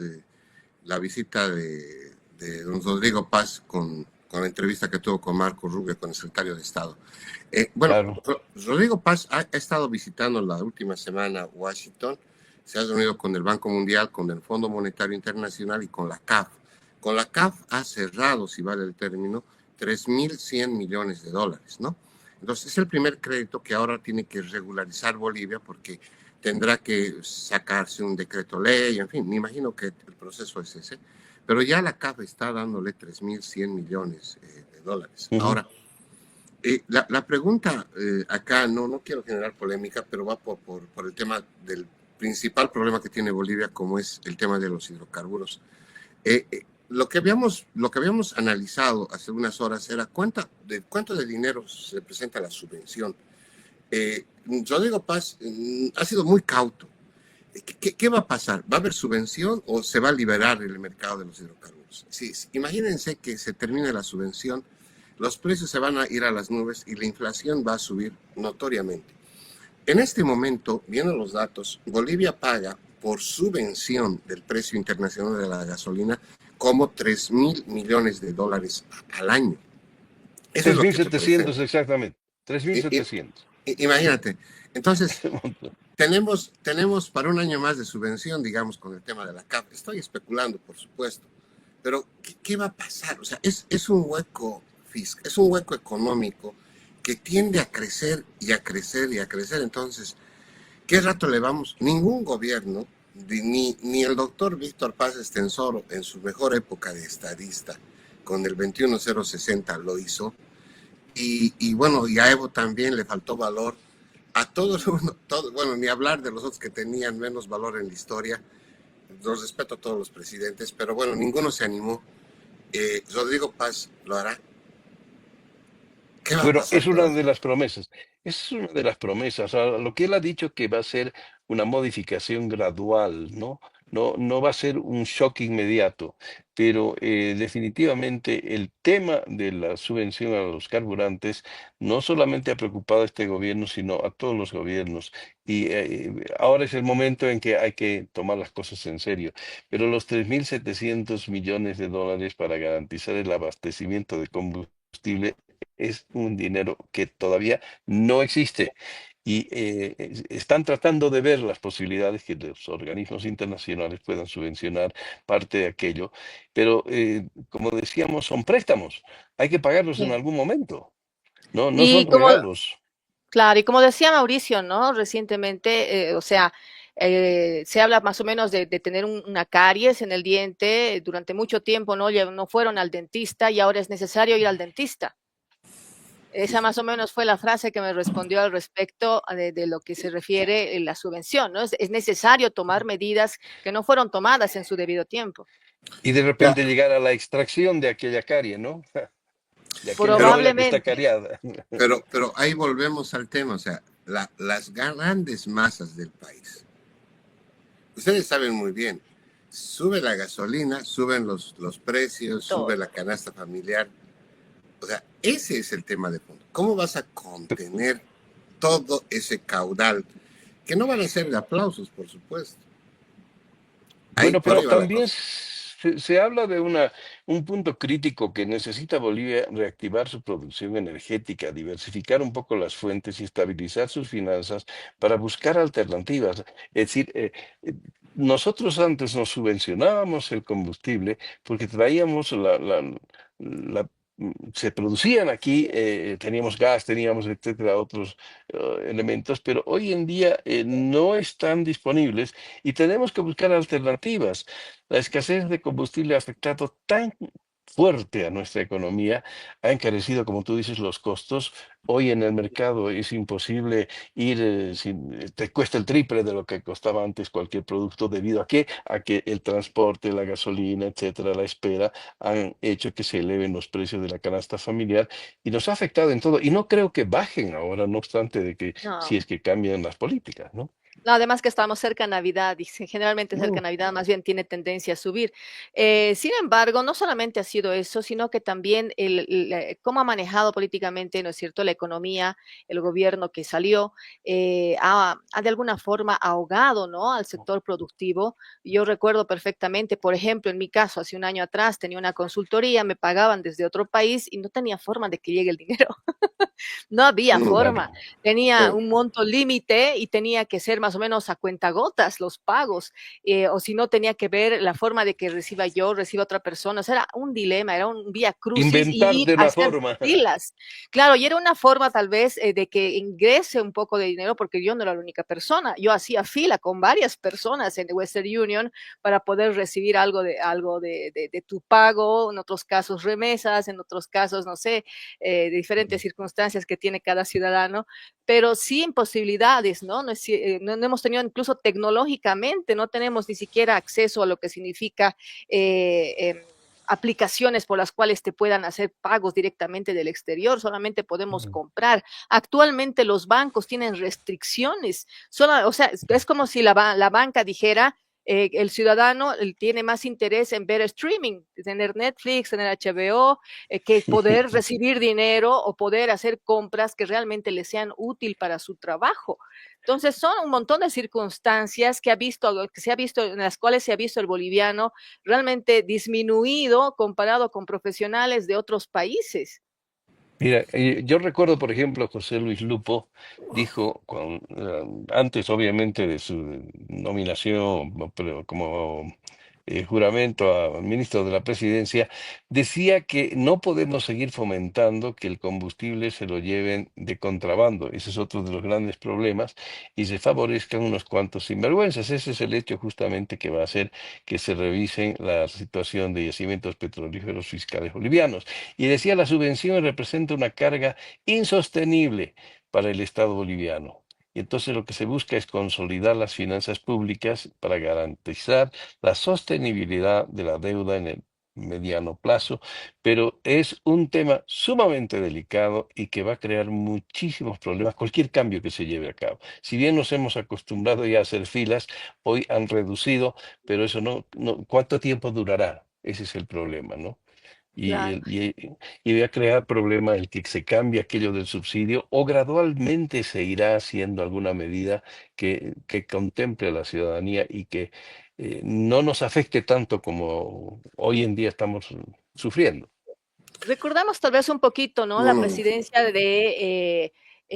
la visita de don Rodrigo Paz con la entrevista que tuvo con Marco Rubio, con el secretario de Estado. Bueno,
Claro.
Rodrigo Paz ha estado visitando la última semana Washington, se ha reunido con el Banco Mundial, con el Fondo Monetario Internacional y con la CAF. Con la CAF ha cerrado, si vale el término, 3.100 millones de dólares, ¿no? Entonces es el primer crédito que ahora tiene que regularizar Bolivia, porque tendrá que sacarse un decreto ley, en fin, me imagino que el proceso es ese, pero ya la CAF está dándole 3.100 millones de dólares.
Ujú.
Ahora, la pregunta acá, no quiero generar polémica, pero va por el tema del principal problema que tiene Bolivia, como es el tema de los hidrocarburos. Lo que habíamos analizado hace unas horas era cuánto de dinero se presenta la subvención. Rodrigo Paz ha sido muy cauto. ¿Qué va a pasar? ¿Va a haber subvención o se va a liberar el mercado de los hidrocarburos? Sí, imagínense que se termine la subvención, los precios se van a ir a las nubes y la inflación va a subir notoriamente. En este momento, viendo los datos, Bolivia paga por subvención del precio internacional de la gasolina como 3.000 millones de dólares al año. Eso es lo que
3.700 exactamente. 3.700.
Imagínate. Entonces, tenemos para un año más de subvención, digamos, con el tema de la CAF. Estoy especulando, por supuesto, pero ¿qué va a pasar? O sea, es un hueco fiscal, es un hueco económico que tiende a crecer y a crecer y a crecer. Entonces, ¿qué rato le vamos? Ningún gobierno, ni el doctor Víctor Paz Estensoro en su mejor época de estadista, con el 21060 lo hizo, y bueno, y a Evo también le faltó valor. A todos, bueno, ni hablar de los otros que tenían menos valor en la historia. Los respeto a todos los presidentes, pero bueno, ninguno se animó. Rodrigo Paz lo hará. ¿Qué va a
Bueno,
pasar?
es una de las promesas. Es una de las promesas. O sea, lo que él ha dicho que va a ser una modificación gradual, ¿no? No va a ser un shock inmediato, pero definitivamente el tema de la subvención a los carburantes no solamente ha preocupado a este gobierno, sino a todos los gobiernos. Y ahora es el momento en que hay que tomar las cosas en serio. Pero los 3.700 millones de dólares para garantizar el abastecimiento de combustible es un dinero que todavía no existe. Y están tratando de ver las posibilidades que los organismos internacionales puedan subvencionar parte de aquello, pero como decíamos, son préstamos, hay que pagarlos en
Sí.
algún momento, no son
Y como,
regalos.
claro, y como decía Mauricio, ¿no? Recientemente, o sea, se habla más o menos de tener una caries en el diente. Durante mucho tiempo no fueron al dentista y ahora es necesario ir al dentista. Esa más o menos fue la frase que me respondió al respecto de lo que se refiere la subvención, ¿no? Es necesario tomar medidas que no fueron tomadas en su debido tiempo.
Y de repente llegar a la extracción de aquella carie, ¿no? Ya que la
Pero,
novela que está
Probablemente.
cariada.
pero ahí volvemos al tema, o sea, las grandes masas del país. Ustedes saben muy bien, sube la gasolina, suben los precios,
Todo.
sube la canasta familiar. O sea, ese es el tema de fondo. ¿Cómo vas a contener todo ese caudal? Que no van a ser de aplausos, por supuesto. Ahí,
Bueno,
por
pero
ahí va la
también
cosa.
se habla de un punto crítico que necesita Bolivia reactivar su producción energética, diversificar un poco las fuentes y estabilizar sus finanzas para buscar alternativas. Es decir, nosotros antes nos subvencionábamos el combustible porque traíamos la- se producían aquí, teníamos gas, teníamos, etcétera, otros elementos, pero hoy en día no están disponibles y tenemos que buscar alternativas. La escasez de combustible ha afectado tan fuerte a nuestra economía, ha encarecido, como tú dices, los costos. Hoy en el mercado es imposible ir, te cuesta el triple de lo que costaba antes cualquier producto, debido a que el transporte, la gasolina, etcétera, la espera, han hecho que se eleven los precios de la canasta familiar y nos ha afectado en todo. Y no creo que bajen ahora, no obstante de que si
No.
es que cambian las políticas, ¿no?
No, además que estamos cerca de Navidad y generalmente cerca
Mm.
de Navidad más bien tiene tendencia a subir. Sin embargo, no solamente ha sido eso, sino que también cómo ha manejado políticamente, ¿no es cierto?, la economía, el gobierno que salió, ha de alguna forma ahogado, ¿no?, al sector productivo. Yo recuerdo perfectamente, por ejemplo, en mi caso, hace un año atrás tenía una consultoría, me pagaban desde otro país y no tenía forma de que llegue el dinero. No había forma.
Claro.
Tenía
Eh,
un monto límite y tenía que ser más o menos a cuentagotas los pagos, o si no tenía que ver la forma de que reciba yo, reciba otra persona. O sea, era un dilema, era un vía crucis y ir
Inventarte
a
una
hacer
forma.
filas. Claro, y era una forma tal vez de que ingrese un poco de dinero porque yo no era la única persona. Yo hacía fila con varias personas en Western Union para poder recibir algo de tu pago, en otros casos remesas, en otros casos, no sé, de diferentes circunstancias que tiene cada ciudadano, pero sí en posibilidades, ¿no? No hemos tenido incluso tecnológicamente, no tenemos ni siquiera acceso a lo que significa aplicaciones por las cuales te puedan hacer pagos directamente del exterior, solamente podemos comprar. Actualmente los bancos tienen restricciones, o sea, es como si la banca dijera, el ciudadano tiene más interés en ver streaming, tener Netflix, tener HBO, que poder recibir dinero o poder hacer compras que realmente le sean útil para su trabajo. Entonces son un montón de circunstancias que se ha visto, en las cuales se ha visto el boliviano realmente disminuido comparado con profesionales de otros países.
Mira, yo recuerdo, por ejemplo, José Luis Lupo dijo, antes obviamente de su nominación pero como juramento a ministro de la presidencia, decía que no podemos seguir fomentando que el combustible se lo lleven de contrabando. Ese es otro de los grandes problemas y se favorezcan unos cuantos sinvergüenzas. Ese es el hecho justamente que va a hacer que se revisen la situación de yacimientos petrolíferos fiscales bolivianos. Y decía, la subvención representa una carga insostenible para el Estado boliviano. Y entonces lo que se busca es consolidar las finanzas públicas para garantizar la sostenibilidad de la deuda en el mediano plazo, pero es un tema sumamente delicado y que va a crear muchísimos problemas, cualquier cambio que se lleve a cabo. Si bien nos hemos acostumbrado ya a hacer filas, hoy han reducido, pero eso ¿cuánto tiempo durará? Ese es el problema, ¿no? Y,
Claro.
el- y, y va a crear problema el que se cambie aquello del subsidio o gradualmente se irá haciendo alguna medida que contemple a la ciudadanía y que no nos afecte tanto como hoy en día estamos sufriendo.
Recordamos tal vez un poquito, ¿no?
no,
La
no, no.
presidencia de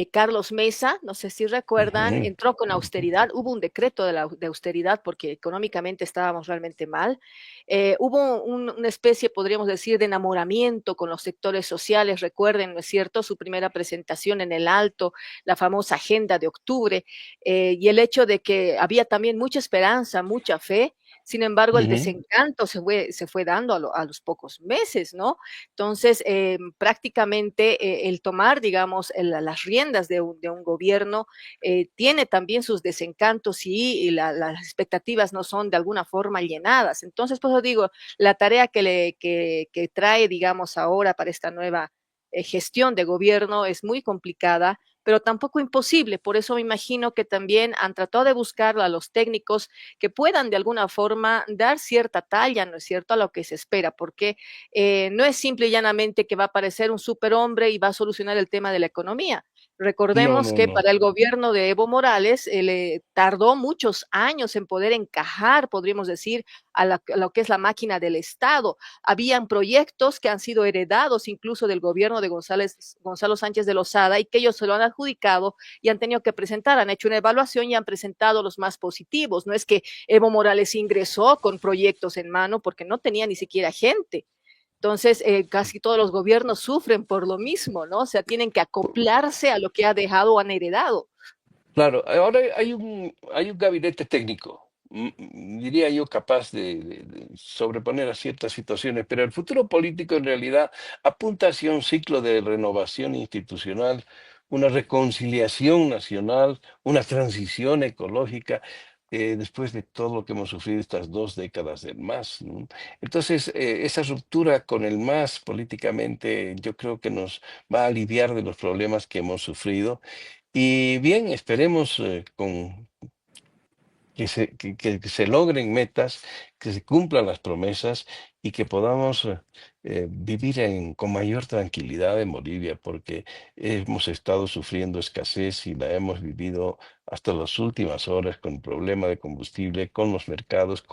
Carlos Mesa, no sé si recuerdan,
Ujú.
entró con austeridad, hubo un decreto de austeridad porque económicamente estábamos realmente mal. Hubo una especie, podríamos decir, de enamoramiento con los sectores sociales, recuerden, ¿no es cierto? Su primera presentación en el Alto, la famosa Agenda de Octubre, y el hecho de que había también mucha esperanza, mucha fe. Sin embargo, el
Ujú.
desencanto se fue dando a los pocos meses, ¿no? Entonces, prácticamente el tomar, digamos, las riendas de un gobierno tiene también sus desencantos y las expectativas no son de alguna forma llenadas. Entonces, pues digo, la tarea que trae, digamos, ahora para esta nueva gestión de gobierno es muy complicada, pero tampoco imposible. Por eso me imagino que también han tratado de buscar a los técnicos que puedan de alguna forma dar cierta talla, ¿no es cierto?, a lo que se espera, porque no es simple y llanamente que va a aparecer un superhombre y va a solucionar el tema de la economía.
No,
Recordemos
no,
que
no.
para el gobierno de Evo Morales le tardó muchos años en poder encajar, podríamos decir, a lo que es la máquina del Estado. Habían proyectos que han sido heredados incluso del gobierno de Gonzalo Sánchez de Lozada y que ellos se lo han adjudicado y han tenido que presentar, han hecho una evaluación y han presentado los más positivos. No es que Evo Morales ingresó con proyectos en mano porque no tenía ni siquiera gente. Entonces, casi todos los gobiernos sufren por lo mismo, ¿no? O sea, tienen que acoplarse a lo que ha dejado o han heredado.
Claro, ahora hay un gabinete técnico, diría yo, capaz de sobreponer a ciertas situaciones, pero el futuro político en realidad apunta hacia un ciclo de renovación institucional, una reconciliación nacional, una transición ecológica, después de todo lo que hemos sufrido estas 2 décadas del MAS, ¿no? Entonces, esa ruptura con el MAS políticamente yo creo que nos va a aliviar de los problemas que hemos sufrido. Y bien, esperemos que se logren metas, que se cumplan las promesas y que podamos vivir con mayor tranquilidad en Bolivia, porque hemos estado sufriendo escasez y la hemos vivido hasta las últimas horas con el problema de combustible, con los mercados,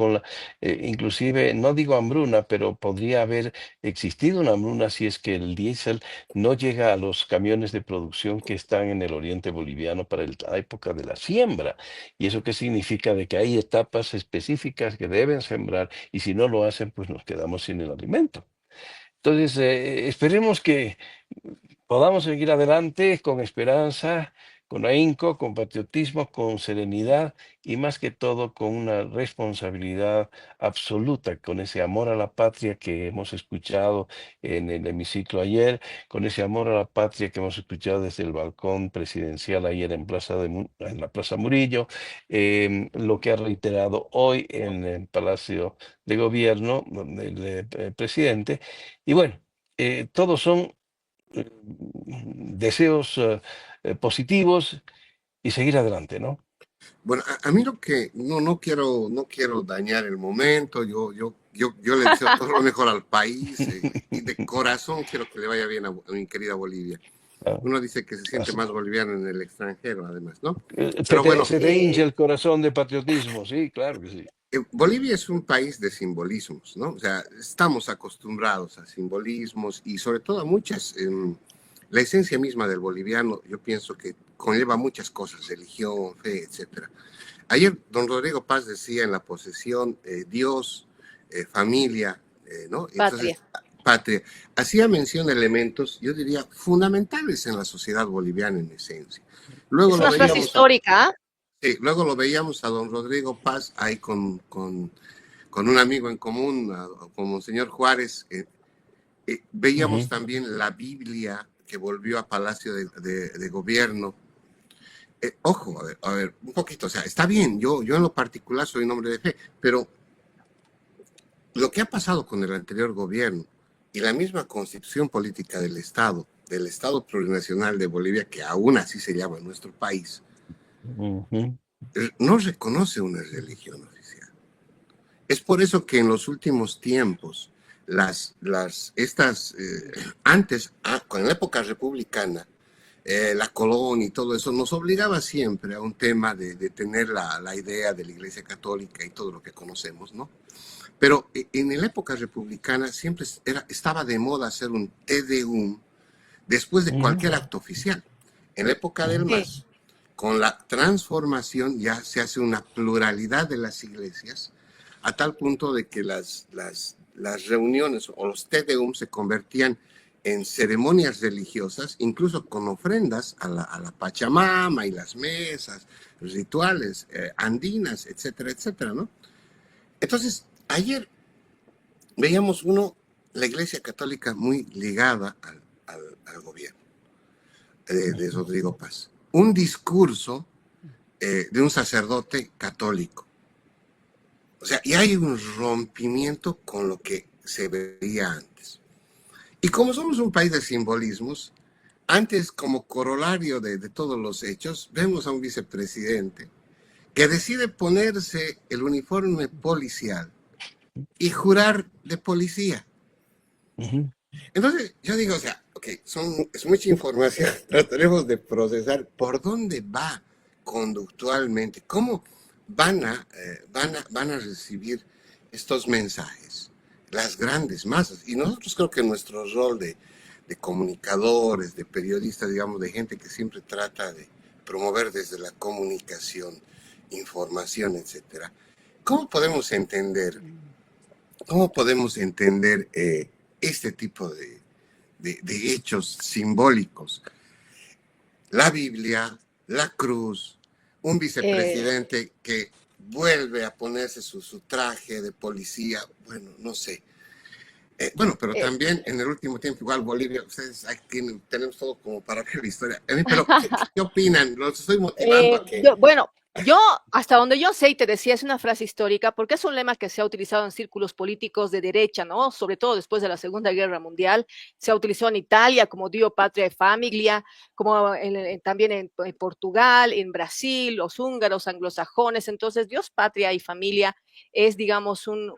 inclusive, no digo hambruna, pero podría haber existido una hambruna si es que el diésel no llega a los camiones de producción que están en el oriente boliviano para la época de la siembra. ¿Y eso qué significa? De que hay etapas específicas que deben sembrar y si no lo hacen, pues nos quedamos sin el alimento. Entonces, esperemos que podamos seguir adelante con esperanza, con ahínco, con patriotismo, con serenidad y más que todo con una responsabilidad absoluta, con ese amor a la patria que hemos escuchado en el hemiciclo ayer, con ese amor a la patria que hemos escuchado desde el balcón presidencial ayer en la Plaza Murillo, lo que ha reiterado hoy en el Palacio de Gobierno, donde el presidente. Y bueno, todos son deseos positivos y seguir adelante, ¿no?
Bueno, a mí lo que no quiero dañar el momento, yo le deseo todo lo mejor al país y de corazón quiero que le vaya bien a mi querida Bolivia.
Ah,
Uno dice que se siente
así.
más boliviano en el extranjero, además, ¿no?
Se
Pero
te,
bueno,
se te hincha el corazón de patriotismo, sí, claro que sí.
Bolivia es un país de simbolismos, ¿no? O sea, estamos acostumbrados a simbolismos y sobre todo a muchas, la esencia misma del boliviano, yo pienso que conlleva muchas cosas, religión, fe, etcétera. Ayer don Rodrigo Paz decía en la posesión Dios, familia, ¿no?
Patria.
Entonces, patria. Hacía mención de elementos, yo diría, fundamentales en la sociedad boliviana en esencia. Luego
Es
lo
una frase
veíamos
histórica, ¿ah?
sí, luego lo veíamos a don Rodrigo Paz ahí con un amigo en común, con Monseñor Juárez. Veíamos
Ujú.
también la Biblia que volvió a Palacio de Gobierno. Ojo, a ver, un poquito, o sea, está bien, yo en lo particular soy un hombre de fe, pero lo que ha pasado con el anterior gobierno y la misma constitución política del Estado plurinacional de Bolivia, que aún así se llama nuestro país,
Ujú.
no reconoce una religión oficial. Es por eso que en los últimos tiempos, antes, con la época republicana, la colonia y todo eso, nos obligaba siempre a un tema de tener la idea de la Iglesia Católica y todo lo que conocemos, ¿no? Pero en la época republicana siempre estaba de moda hacer un Te Deum después de
Ujú.
cualquier acto oficial. En la época del
Ujú.
Sí.
MAS, con la transformación ya se hace una pluralidad de las iglesias, a tal punto de que las reuniones o los Te Deum se convertían en ceremonias religiosas, incluso con ofrendas a la Pachamama y las mesas, rituales andinas, etcétera, etcétera, ¿no? Entonces, ayer veíamos la Iglesia Católica muy ligada al gobierno de Rodrigo Paz. Un discurso de un sacerdote católico. O sea, y hay un rompimiento con lo que se veía antes. Y como somos un país de simbolismos, antes como corolario de todos los hechos, vemos a un vicepresidente que decide ponerse el uniforme policial y jurar de policía.
Ujú.
Entonces, yo digo, o sea, ok, es mucha información, trataremos de procesar por dónde va conductualmente, cómo van a recibir estos mensajes las grandes masas. Y nosotros creo que nuestro rol de comunicadores, de periodistas, digamos, de gente que siempre trata de promover desde la comunicación, información, etcétera. ¿Cómo podemos entender este tipo de hechos simbólicos? La Biblia, la cruz, un
Eh,
vicepresidente que vuelve a ponerse su traje de policía, bueno, no sé. Bueno, pero
eh,
también en el último tiempo, igual Bolivia, ustedes tenemos todo como para ver la historia. Pero, ¿qué opinan? Los estoy motivando a que...
Bueno, yo, hasta donde yo sé, y te decía, es una frase histórica, porque es un lema que se ha utilizado en círculos políticos de derecha, ¿no? Sobre todo después de la Segunda Guerra Mundial. Se ha utilizado en Italia como Dio, Patria y Familia, como también en Portugal, en Brasil, los húngaros, anglosajones. Entonces, Dios, Patria y Familia es, digamos, un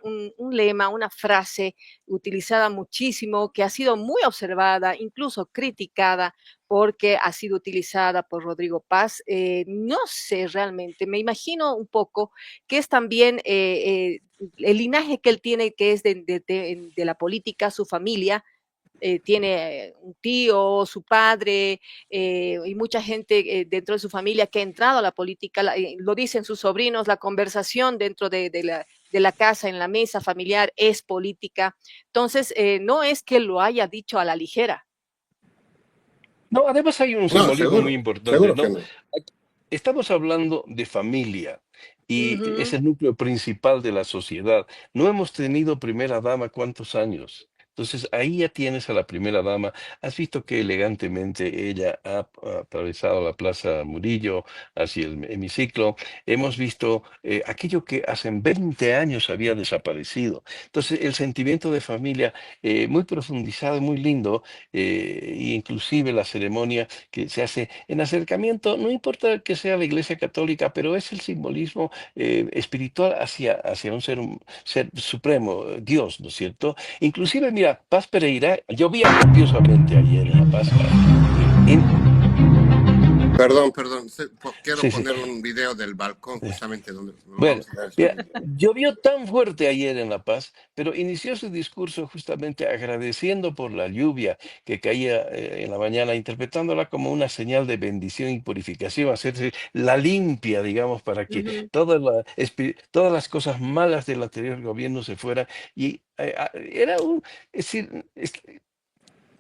lema, una frase utilizada muchísimo, que ha sido muy observada, incluso criticada porque ha sido utilizada por Rodrigo Paz. No sé realmente, me imagino un poco que es también el linaje que él tiene, que es de la política, su familia. Tiene un tío, su padre y mucha gente dentro de su familia que ha entrado a la política, lo dicen sus sobrinos, la conversación dentro de la casa, en la mesa familiar, es política. Entonces, no es que lo haya dicho a la ligera.
No, además hay un
No,
simbolismo muy importante,
seguro que
¿no?
no.
Estamos hablando de familia y es
Ujú.
el núcleo principal de la sociedad. No hemos tenido primera dama cuántos años. Entonces ahí ya tienes a la primera dama. Has visto que elegantemente ella ha atravesado la Plaza Murillo hacia el hemiciclo. Hemos visto aquello que hace 20 años había desaparecido. Entonces el sentimiento de familia muy profundizado y muy lindo, e inclusive la ceremonia que se hace en acercamiento, no importa que sea la Iglesia Católica, pero es el simbolismo espiritual hacia un ser supremo, Dios, ¿no es cierto? Inclusive, mira, Paz Pereira llovía copiosamente ayer en La Paz. En-
Perdón, quiero
sí, sí.
poner un video del balcón justamente donde lo
Bueno,
vamos a dar después.
mira, llovió tan fuerte ayer en La Paz, pero inició su discurso justamente agradeciendo por la lluvia que caía en la mañana, interpretándola como una señal de bendición y purificación, hacerse la limpia, digamos, para que
Ujú.
todas las cosas malas del anterior gobierno se fueran. Y era es decir,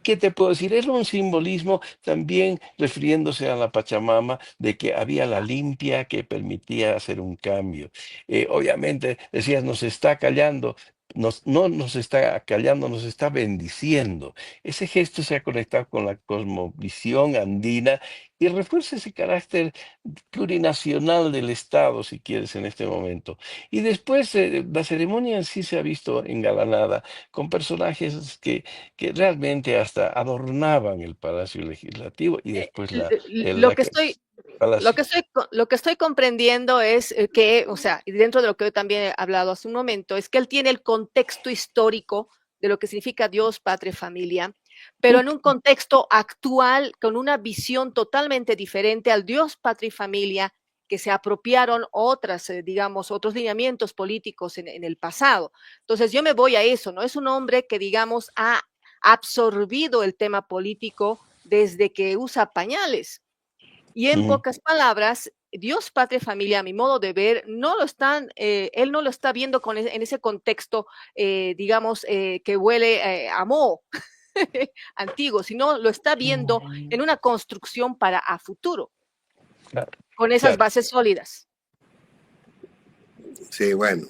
¿qué te puedo decir? Era un simbolismo también refiriéndose a la Pachamama de que había la limpia que permitía hacer un cambio. Obviamente, decías, nos está callando. No nos está callando, nos está bendiciendo. Ese gesto se ha conectado con la cosmovisión andina y refuerza ese carácter plurinacional del Estado, si quieres, en este momento. Y después, la ceremonia en sí se ha visto engalanada con personajes que realmente hasta adornaban el Palacio Legislativo y después
Lo que estoy,
Palacio.
lo que estoy comprendiendo es que, o sea, y dentro de lo que yo también he hablado hace un momento, es que él tiene el contexto histórico de lo que significa Dios, patria, familia, pero en un contexto actual con una visión totalmente diferente al Dios, patria y familia que se apropiaron otras, digamos, otros lineamientos políticos en el pasado. Entonces yo me voy a eso, ¿no? Es un hombre que, digamos, ha absorbido el tema político desde que usa pañales. Y en
Ujú.
pocas palabras, Dios, patria, familia, a mi modo de ver, él no lo está viendo en ese contexto, digamos, que huele a moho antiguo, sino lo está viendo en una construcción para a futuro,
Claro,
con esas
claro.
bases sólidas.
Sí, bueno,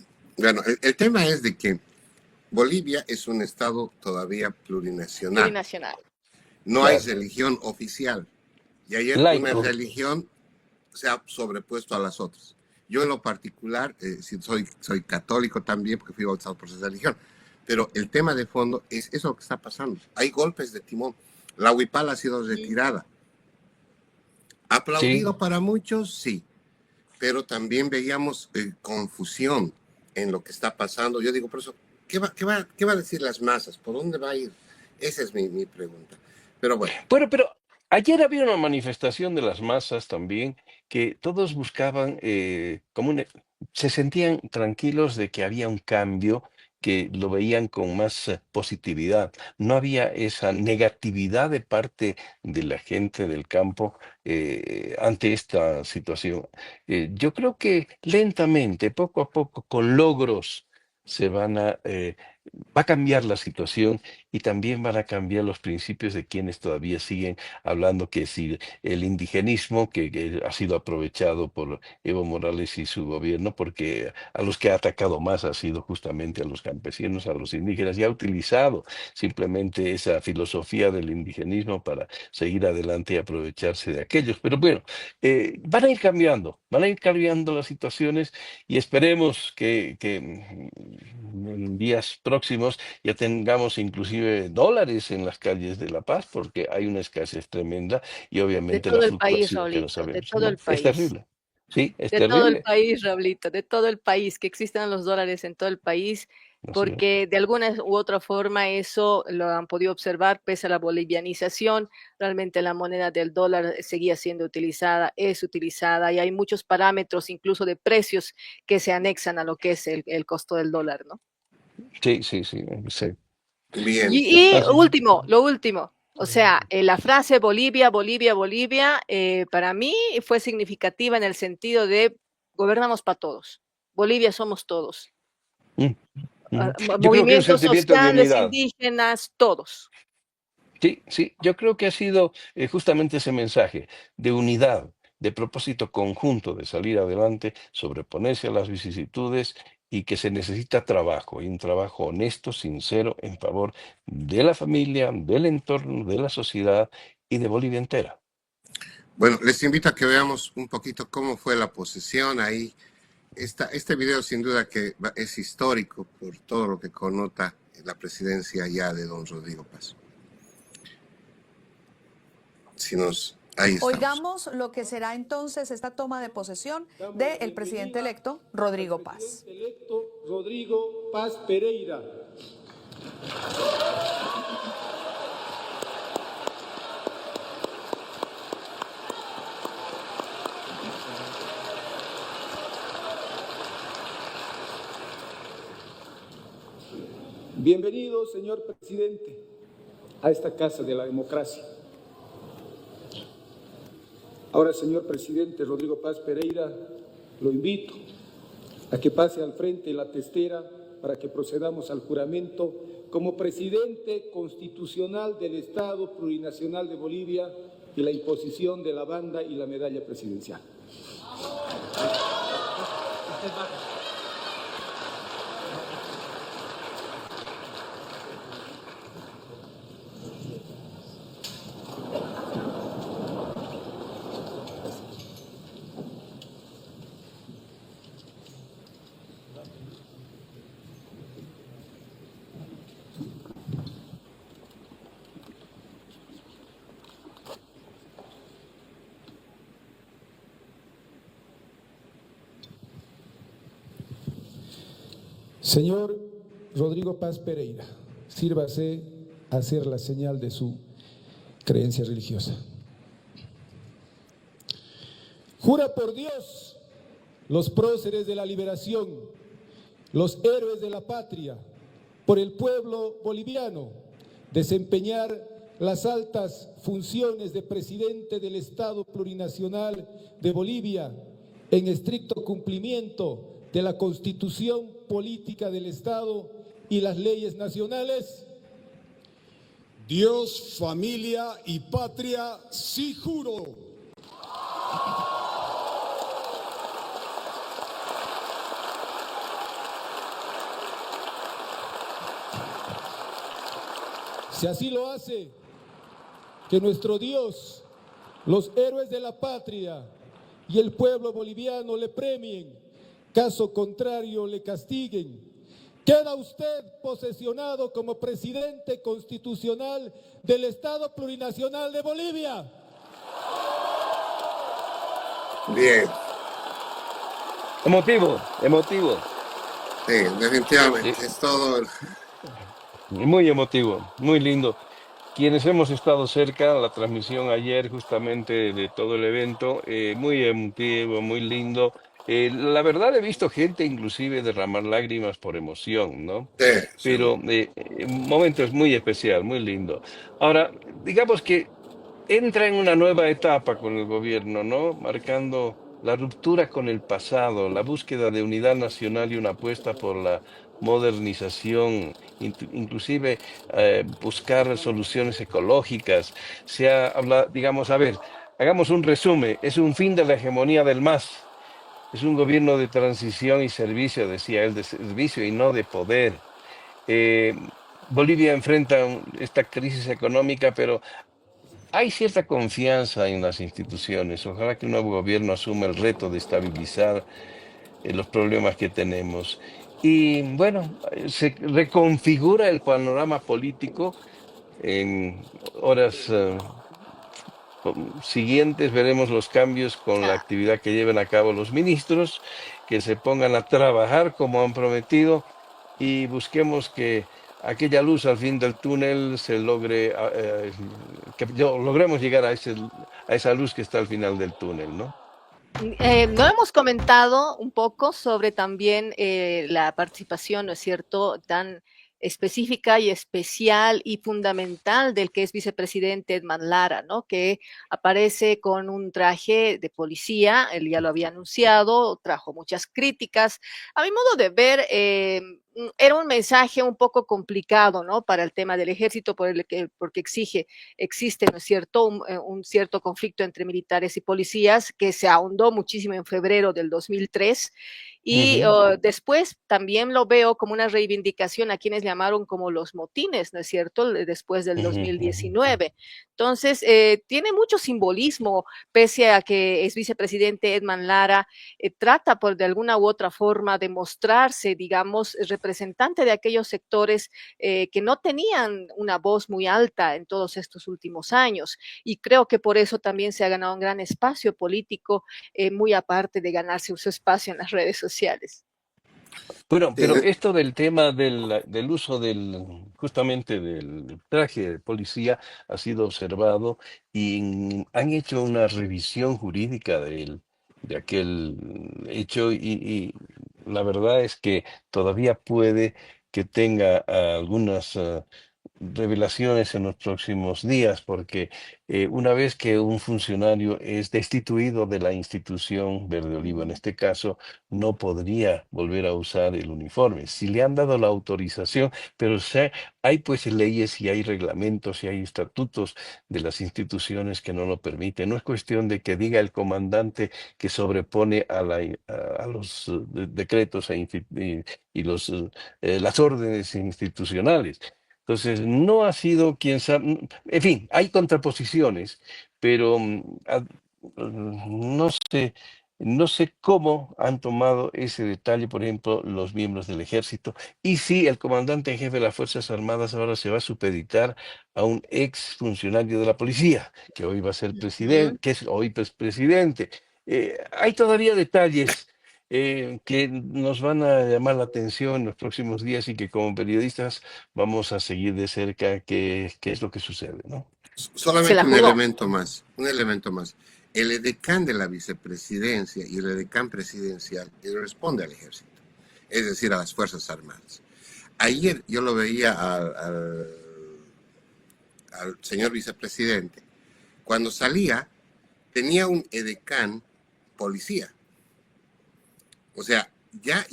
el tema es de que Bolivia es un estado todavía plurinacional.
Plurinacional.
No hay
Claro.
religión oficial. Y ayer una
Laico.
religión se ha sobrepuesto a las otras. Yo en lo particular, soy católico también porque fui bautizado por esa religión. Pero el tema de fondo es eso que está pasando. Hay golpes de timón. La Huipala ha sido retirada. Aplaudido para muchos, sí. Pero también veíamos confusión en lo que está pasando. Yo digo, por eso, ¿qué va a decir las masas? ¿Por dónde va a ir? Esa es mi pregunta. Pero bueno.
Bueno, pero ayer había una manifestación de las masas también que todos buscaban, se sentían tranquilos de que había un cambio, que lo veían con más positividad. No había esa negatividad de parte de la gente del campo ante esta situación. Yo creo que lentamente, poco a poco, con logros, va a cambiar la situación y también van a cambiar los principios de quienes todavía siguen hablando que si el indigenismo que ha sido aprovechado por Evo Morales y su gobierno, porque a los que ha atacado más ha sido justamente a los campesinos, a los indígenas, y ha utilizado simplemente esa filosofía del indigenismo para seguir adelante y aprovecharse de aquellos. Pero bueno, van a ir cambiando las situaciones y esperemos que en días próximos ya tengamos inclusive dólares en las calles de La Paz, porque hay una escasez tremenda y
De
obviamente la
todo el país,
fluctuación que no
Raulito, de
sabemos,
todo
¿no?
el
Es
país.
terrible. Sí, es
De todo el
terrible.
país, Raulito, de todo el país, que existan los dólares en todo el país,
Así es.
porque de alguna u otra forma eso lo han podido observar pese a la bolivianización. Realmente la moneda del dólar seguía siendo utilizada, es utilizada, y hay muchos parámetros, incluso de precios, que se anexan a lo que es el costo del dólar, ¿no?
Sí, sí, sí, sí.
Bien.
Y
Así.
lo último, o sea, la frase Bolivia, Bolivia, Bolivia, para mí fue significativa en el sentido de gobernamos para todos. Bolivia somos todos.
Mm, mm. Yo creo que hay un
Movimientos
sentimiento de
sociales,
unidad.
indígenas, todos.
Sí, sí, yo creo que ha sido justamente ese mensaje de unidad, de propósito conjunto de salir adelante, sobreponerse a las vicisitudes y que se necesita trabajo, y un trabajo honesto, sincero, en favor de la familia, del entorno, de la sociedad y de Bolivia entera.
Bueno, les invito a que veamos un poquito cómo fue la posesión ahí. Este video sin duda que es histórico por todo lo que connota la presidencia ya de don Rodrigo Paz. Ahí estamos.
Oigamos lo que será entonces esta toma de posesión del presidente electo Rodrigo Paz.
Presidente electo Rodrigo Paz Pereira. Bienvenido, señor presidente, a esta casa de la democracia. Ahora, señor presidente Rodrigo Paz Pereira, lo invito a que pase al frente la testera para que procedamos al juramento como presidente constitucional del Estado Plurinacional de Bolivia y la imposición de la banda y la medalla presidencial. Señor Rodrigo Paz Pereira, sírvase a hacer la señal de su creencia religiosa. Jura por Dios, los próceres de la liberación, los héroes de la patria, por el pueblo boliviano, desempeñar las altas funciones de presidente del Estado Plurinacional de Bolivia en estricto cumplimiento de la Constitución Política del Estado y las leyes nacionales.
Dios, familia y patria, sí juro.
Si así lo hace, que nuestro Dios, los héroes de la patria y el pueblo boliviano le premien, caso contrario le castiguen, queda usted posesionado como presidente constitucional del Estado Plurinacional de Bolivia.
Bien,
Emotivo, emotivo.
sí, definitivamente, es todo.
Muy emotivo, muy lindo. Quienes hemos estado cerca, la transmisión ayer justamente de todo el evento, muy emotivo, muy lindo. La verdad he visto gente inclusive derramar lágrimas por emoción, ¿no?
Sí,
Pero
seguro.
un momento es muy especial, muy lindo. Ahora, digamos que entra en una nueva etapa con el gobierno, ¿no? Marcando la ruptura con el pasado, la búsqueda de unidad nacional y una apuesta por la modernización, inclusive buscar soluciones ecológicas. Se ha hablado, digamos, a ver, hagamos un resumen, es un fin de la hegemonía del MAS. Es un gobierno de transición y servicio, decía él, de servicio y no de poder. Eh, Bolivia enfrenta esta crisis económica, pero hay cierta confianza en las instituciones. Ojalá que un nuevo gobierno asuma el reto de estabilizar los problemas que tenemos. Y bueno, se reconfigura el panorama político en horas siguientes. Veremos los cambios con la
Ah,
actividad que lleven a cabo los ministros, que se pongan a trabajar como han prometido y busquemos que aquella luz al fin del túnel se logre, que logremos llegar a esa luz que está al final del túnel, ¿no?
no hemos comentado un poco sobre también la participación, ¿no es cierto?, tan específica y especial y fundamental del que es vicepresidente Edman Lara, ¿no? Que aparece con un traje de policía, él ya lo había anunciado, trajo muchas críticas. A mi modo de ver, era un mensaje un poco complicado, ¿no? Para el tema del ejército, porque existe, ¿no es cierto?, un cierto conflicto entre militares y policías que se ahondó muchísimo en febrero del 2003 y
Ujú,
después también lo veo como una reivindicación a quienes llamaron como los motines, ¿no es cierto?, después del
ujú, ujú.
2019. Entonces, tiene mucho simbolismo, pese a que es vicepresidente Edman Lara, trata por de alguna u otra forma de mostrarse, digamos, representante de aquellos sectores que no tenían una voz muy alta en todos estos últimos años. Y creo que por eso también se ha ganado un gran espacio político, muy aparte de ganarse su espacio en las redes sociales.
Bueno,
Sí,
pero esto del tema del uso justamente del traje de policía ha sido observado y han hecho una revisión jurídica de aquel hecho y la verdad es que todavía puede que tenga algunas revelaciones en los próximos días, porque una vez que un funcionario es destituido de la institución Verde Olivo, en este caso, no podría volver a usar el uniforme. Si le han dado la autorización, pero hay pues leyes y hay reglamentos y hay estatutos de las instituciones que no lo permiten. No es cuestión de que diga el comandante que sobrepone a los decretos y las órdenes institucionales. Entonces, no ha sido quien sabe, en fin, hay contraposiciones, pero no sé, no sé cómo han tomado ese detalle, por ejemplo, los miembros del ejército, y si el comandante en jefe de las Fuerzas Armadas ahora se va a supeditar a un ex funcionario de la policía, que hoy va a ser presidente, que es hoy pues, presidente. Hay todavía detalles que nos van a llamar la atención en los próximos días y que como periodistas vamos a seguir de cerca qué es lo que sucede, ¿no?
Se la
solamente un
jugó.
elemento más, un elemento más. El edecán de la vicepresidencia y el edecán presidencial responde al ejército, es decir, a las Fuerzas Armadas. Ayer yo lo veía al señor vicepresidente. Cuando salía, tenía un edecán policía. O sea, ya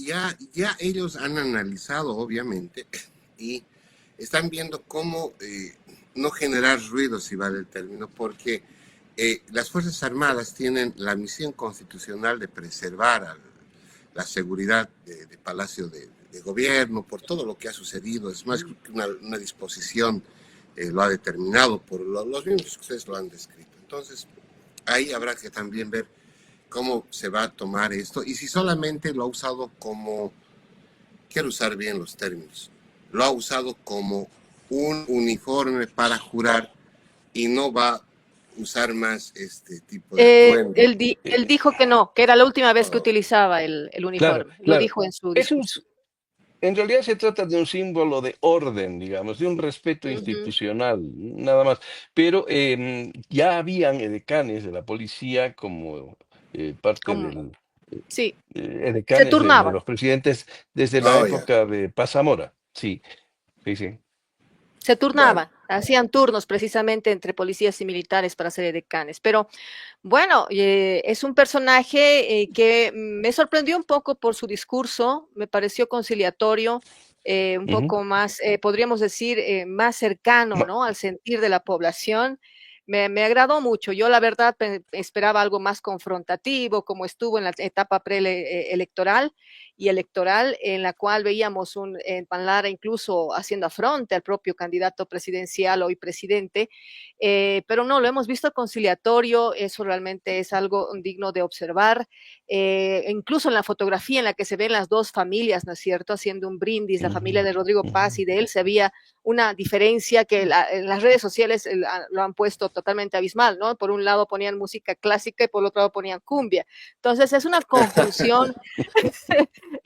ellos han analizado, obviamente, y están viendo cómo no generar ruido, si vale el término, porque las Fuerzas Armadas tienen la misión constitucional de preservar la seguridad de Palacio de Gobierno por todo lo que ha sucedido. Es más que una disposición lo ha determinado por los mismos que ustedes lo han descrito. Entonces, ahí habrá que también ver cómo se va a tomar esto y si solamente lo ha usado como quiero usar bien los términos, lo ha usado como un uniforme para jurar y no va a usar más este tipo de atuendo.
Él dijo que no, que era la última vez que
Oh,
utilizaba el
Claro,
uniforme. Lo
claro.
dijo en su
Es un,
discurso.
en realidad se trata de un símbolo de orden, digamos, de un respeto
Ujú.
institucional, nada más. Pero ya habían edecanes de la policía como parte
Como,
del
sí, se
edecanes de
turnaban.
los presidentes desde la
oh, ya.
época de Paz Zamora. Sí, sí, sí.
Se
Bueno,
turnaban, hacían turnos precisamente entre policías y militares para ser edecanes. Pero bueno, es un personaje que me sorprendió un poco por su discurso, me pareció conciliatorio, un
Ujú.
poco más, podríamos decir, más cercano,
Ma-
¿no? Al sentir de la población. Me agradó mucho. Yo, la verdad, esperaba algo más confrontativo, como estuvo en la etapa preelectoral y electoral, en la cual veíamos un Lara incluso haciendo afronte al propio candidato presidencial, hoy presidente, pero no, lo hemos visto conciliatorio, eso realmente es algo digno de observar, incluso en la fotografía en la que se ven las dos familias, ¿no es cierto?, haciendo un brindis, la familia
Ujú,
de Rodrigo Paz
ujú.
y de él, se veía una diferencia que en las redes sociales lo han puesto totalmente abismal, ¿no? Por un lado ponían música clásica y por el otro lado ponían cumbia. Entonces es una conjunción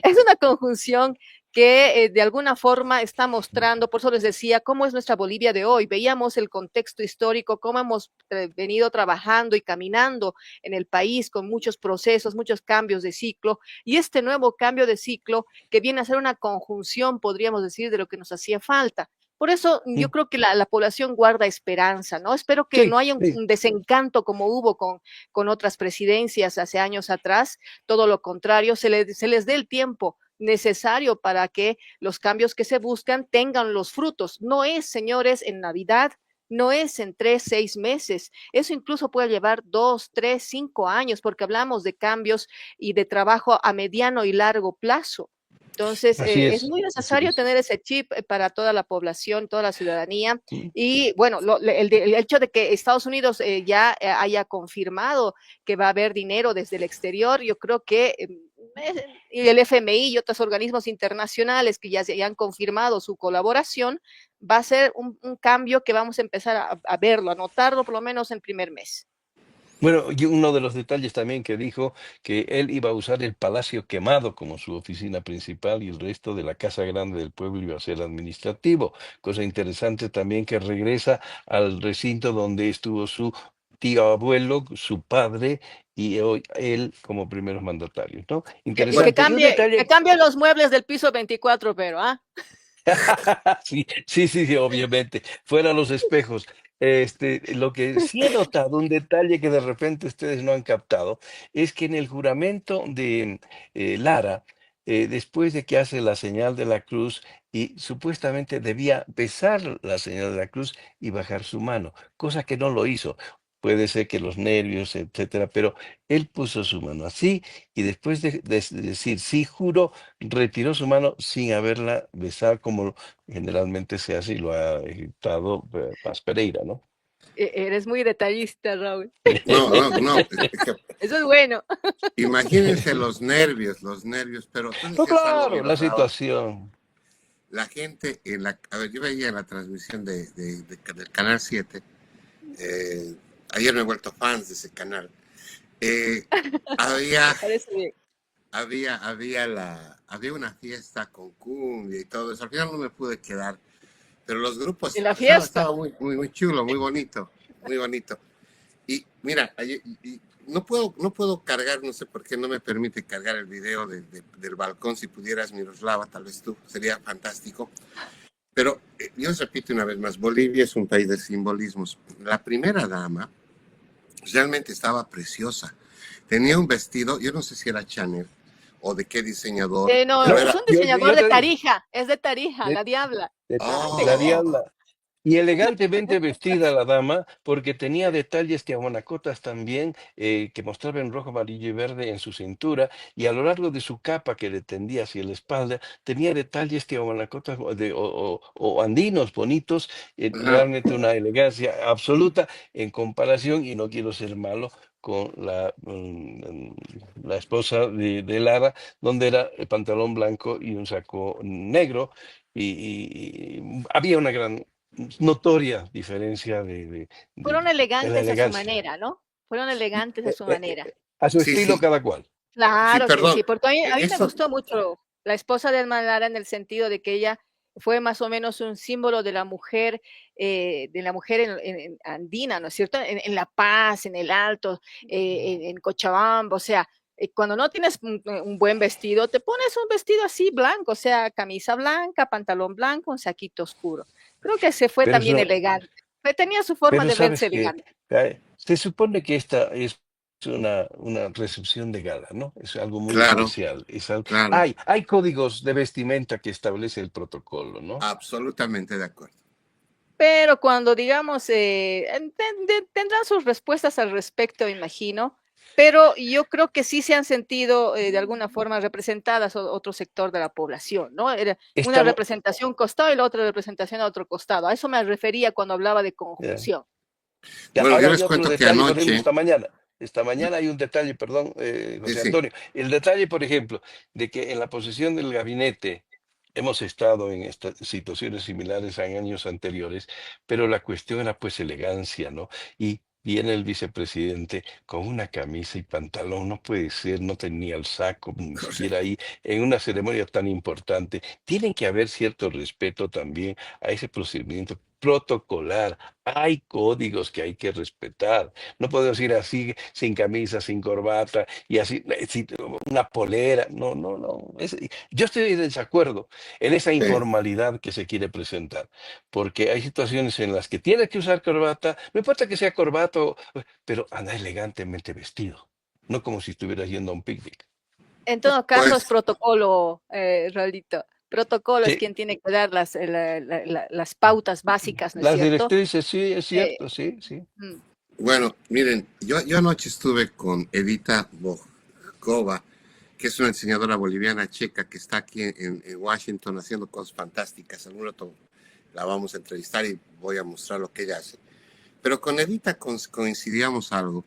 es una conjunción que de alguna forma está mostrando, por eso les decía, cómo es nuestra Bolivia de hoy. Veíamos el contexto histórico, cómo hemos venido trabajando y caminando en el país con muchos procesos, muchos cambios de ciclo, y este nuevo cambio de ciclo que viene a ser una conjunción, podríamos decir, de lo que nos hacía falta. Por eso yo
Mm.
creo que la población guarda esperanza, ¿no? Espero que
Sí,
no haya
sí.
un desencanto como hubo con otras presidencias hace años atrás, todo lo contrario, se les dé el tiempo necesario para que los cambios que se buscan tengan los frutos. No es, señores, en Navidad, no es en 3, 6 meses. Eso incluso puede llevar 2, 3, 5 años, porque hablamos de cambios y de trabajo a mediano y largo plazo. Entonces,
Así
es
es,
muy
así
necesario
es.
tener ese chip para toda la población, toda la ciudadanía.
Mm.
Y bueno, el hecho de que Estados Unidos ya haya confirmado que va a haber dinero desde el exterior, yo creo que y el FMI y otros organismos internacionales que ya han confirmado su colaboración, va a ser un cambio que vamos a empezar a verlo, a notarlo por lo menos en el primer mes.
Bueno, y uno de los detalles también que dijo que él iba a usar el Palacio Quemado como su oficina principal y el resto de la Casa Grande del Pueblo iba a ser administrativo. Cosa interesante también que regresa al recinto donde estuvo su tío abuelo, su padre y hoy él como primeros mandatarios, ¿no?
Y que
Interesante. Y un
cambie,
detalle.
los muebles del piso 24, pero, ¿ah?
Sí, sí, sí, sí, obviamente. Fuera los espejos. Lo que sí he notado, un detalle que de repente ustedes no han captado, es que en el juramento de Lara, después de que hace la señal de la cruz y supuestamente debía besar la señal de la cruz y bajar su mano, cosa que no lo hizo. Puede ser que los nervios, etcétera, pero él puso su mano así y después de decir sí juro, retiró su mano sin haberla besado como generalmente se hace y lo ha ejecutado Paz Pereira, ¿no?
Eres muy detallista, Raúl.
no, no, no.
Eso es bueno.
Imagínense los nervios, pero tú
No,
decías algo, mi
claro, la
Raúl.
situación.
La gente a ver, yo veía en la transmisión del Canal 7, ayer me he vuelto fans de ese canal, había,
Me parece bien.
había una fiesta con cumbia y todo eso. Al final no me pude quedar, pero los grupos,
En la
estaba
fiesta.
muy, muy, muy chulo, muy bonito, muy bonito. Y mira, no puedo cargar, no sé por qué no me permite cargar el video del balcón. Si pudieras, Miroslava, tal vez tú, sería fantástico. Pero yo os repito una vez más, Bolivia es un país de simbolismos. La primera dama realmente estaba preciosa. Tenía un vestido, yo no sé si era Chanel o de qué diseñador,
No,
pero
No,
es
era...
un diseñador
yo
de
te digo,
Tarija, es de Tarija,
de-
la Diabla.
la
¡Oh!
diabla. Y elegantemente vestida la dama, porque tenía detalles tiahuanacotas también, que mostraban rojo, amarillo y verde en su cintura, y a lo largo de su capa que le tendía hacia la espalda, tenía detalles tiahuanacotas o andinos bonitos,
Ajá.
realmente una elegancia absoluta en comparación, y no quiero ser malo, con la esposa de Lara, donde era el pantalón blanco y un saco negro, y había una gran, notoria diferencia
Fueron
de la
elegantes a su
elegancia.
manera, ¿no? Fueron elegantes a
Eh,
su
eh,
manera.
a su
Sí,
estilo
sí,
cada cual.
sí,
Claro que sí,
perdón.
porque a mí me
Eso,
gustó mucho la esposa de Lara en el sentido de que ella fue más o menos un símbolo de la mujer en andina, ¿no es cierto? En La Paz, en el Alto, en Cochabamba, o sea, cuando no tienes un buen vestido, te pones un vestido así blanco, o sea, camisa blanca, pantalón blanco, un saquito oscuro. Creo que se fue
Pero
también
eso,
elegante, tenía su forma
pero
de verse
sabes que
elegante.
se supone que esta es una recepción de gala, ¿no? Es algo muy
claro,
especial.
claro,
Hay códigos de vestimenta que establece el protocolo, ¿no?
absolutamente de acuerdo.
Pero cuando, digamos, tendrán sus respuestas al respecto, imagino, pero yo creo que sí se han sentido de alguna forma representadas otro sector de la población, ¿no? Era una
Estamos,
representación a un costado y la otra representación a otro costado. A eso me refería cuando hablaba de
ya.
conjunción.
Ya,
Bueno,
ahora
yo
hay
les
otro
cuento que
detalle, por ejemplo,
anoche,
esta mañana. Esta mañana hay un detalle, perdón,
sí,
José
sí,
Antonio. El detalle, por ejemplo, de que en la posesión del gabinete hemos estado en estas situaciones similares en años anteriores, pero la cuestión era pues elegancia, ¿no? Y viene el vicepresidente con una camisa y pantalón, no puede ser, no tenía el saco, ni siquiera
correcto.
ahí, en una ceremonia tan importante. Tiene que haber cierto respeto también a ese procedimiento protocolar. Hay códigos que hay que respetar. No podemos ir así, sin camisa, sin corbata, y así, sin una polera. No, no, no. Yo estoy en desacuerdo en esa
Sí.
informalidad que se quiere presentar, porque hay situaciones en las que tienes que usar corbata, no importa que sea corbata, pero anda elegantemente vestido, no como si estuvieras yendo a un picnic.
En todo caso, es
Pues,
protocolo, Raulito. Protocolo es
Sí,
quien tiene que dar las pautas básicas, ¿no es
las
cierto?
directrices, sí, es
Eh,
cierto, sí, sí.
mm.
bueno, miren, yo anoche estuve con Edita Bojkova, que es una diseñadora boliviana checa que está aquí en Washington haciendo cosas fantásticas. Algún rato la vamos a entrevistar y voy a mostrar lo que ella hace. Pero con Edita coincidíamos algo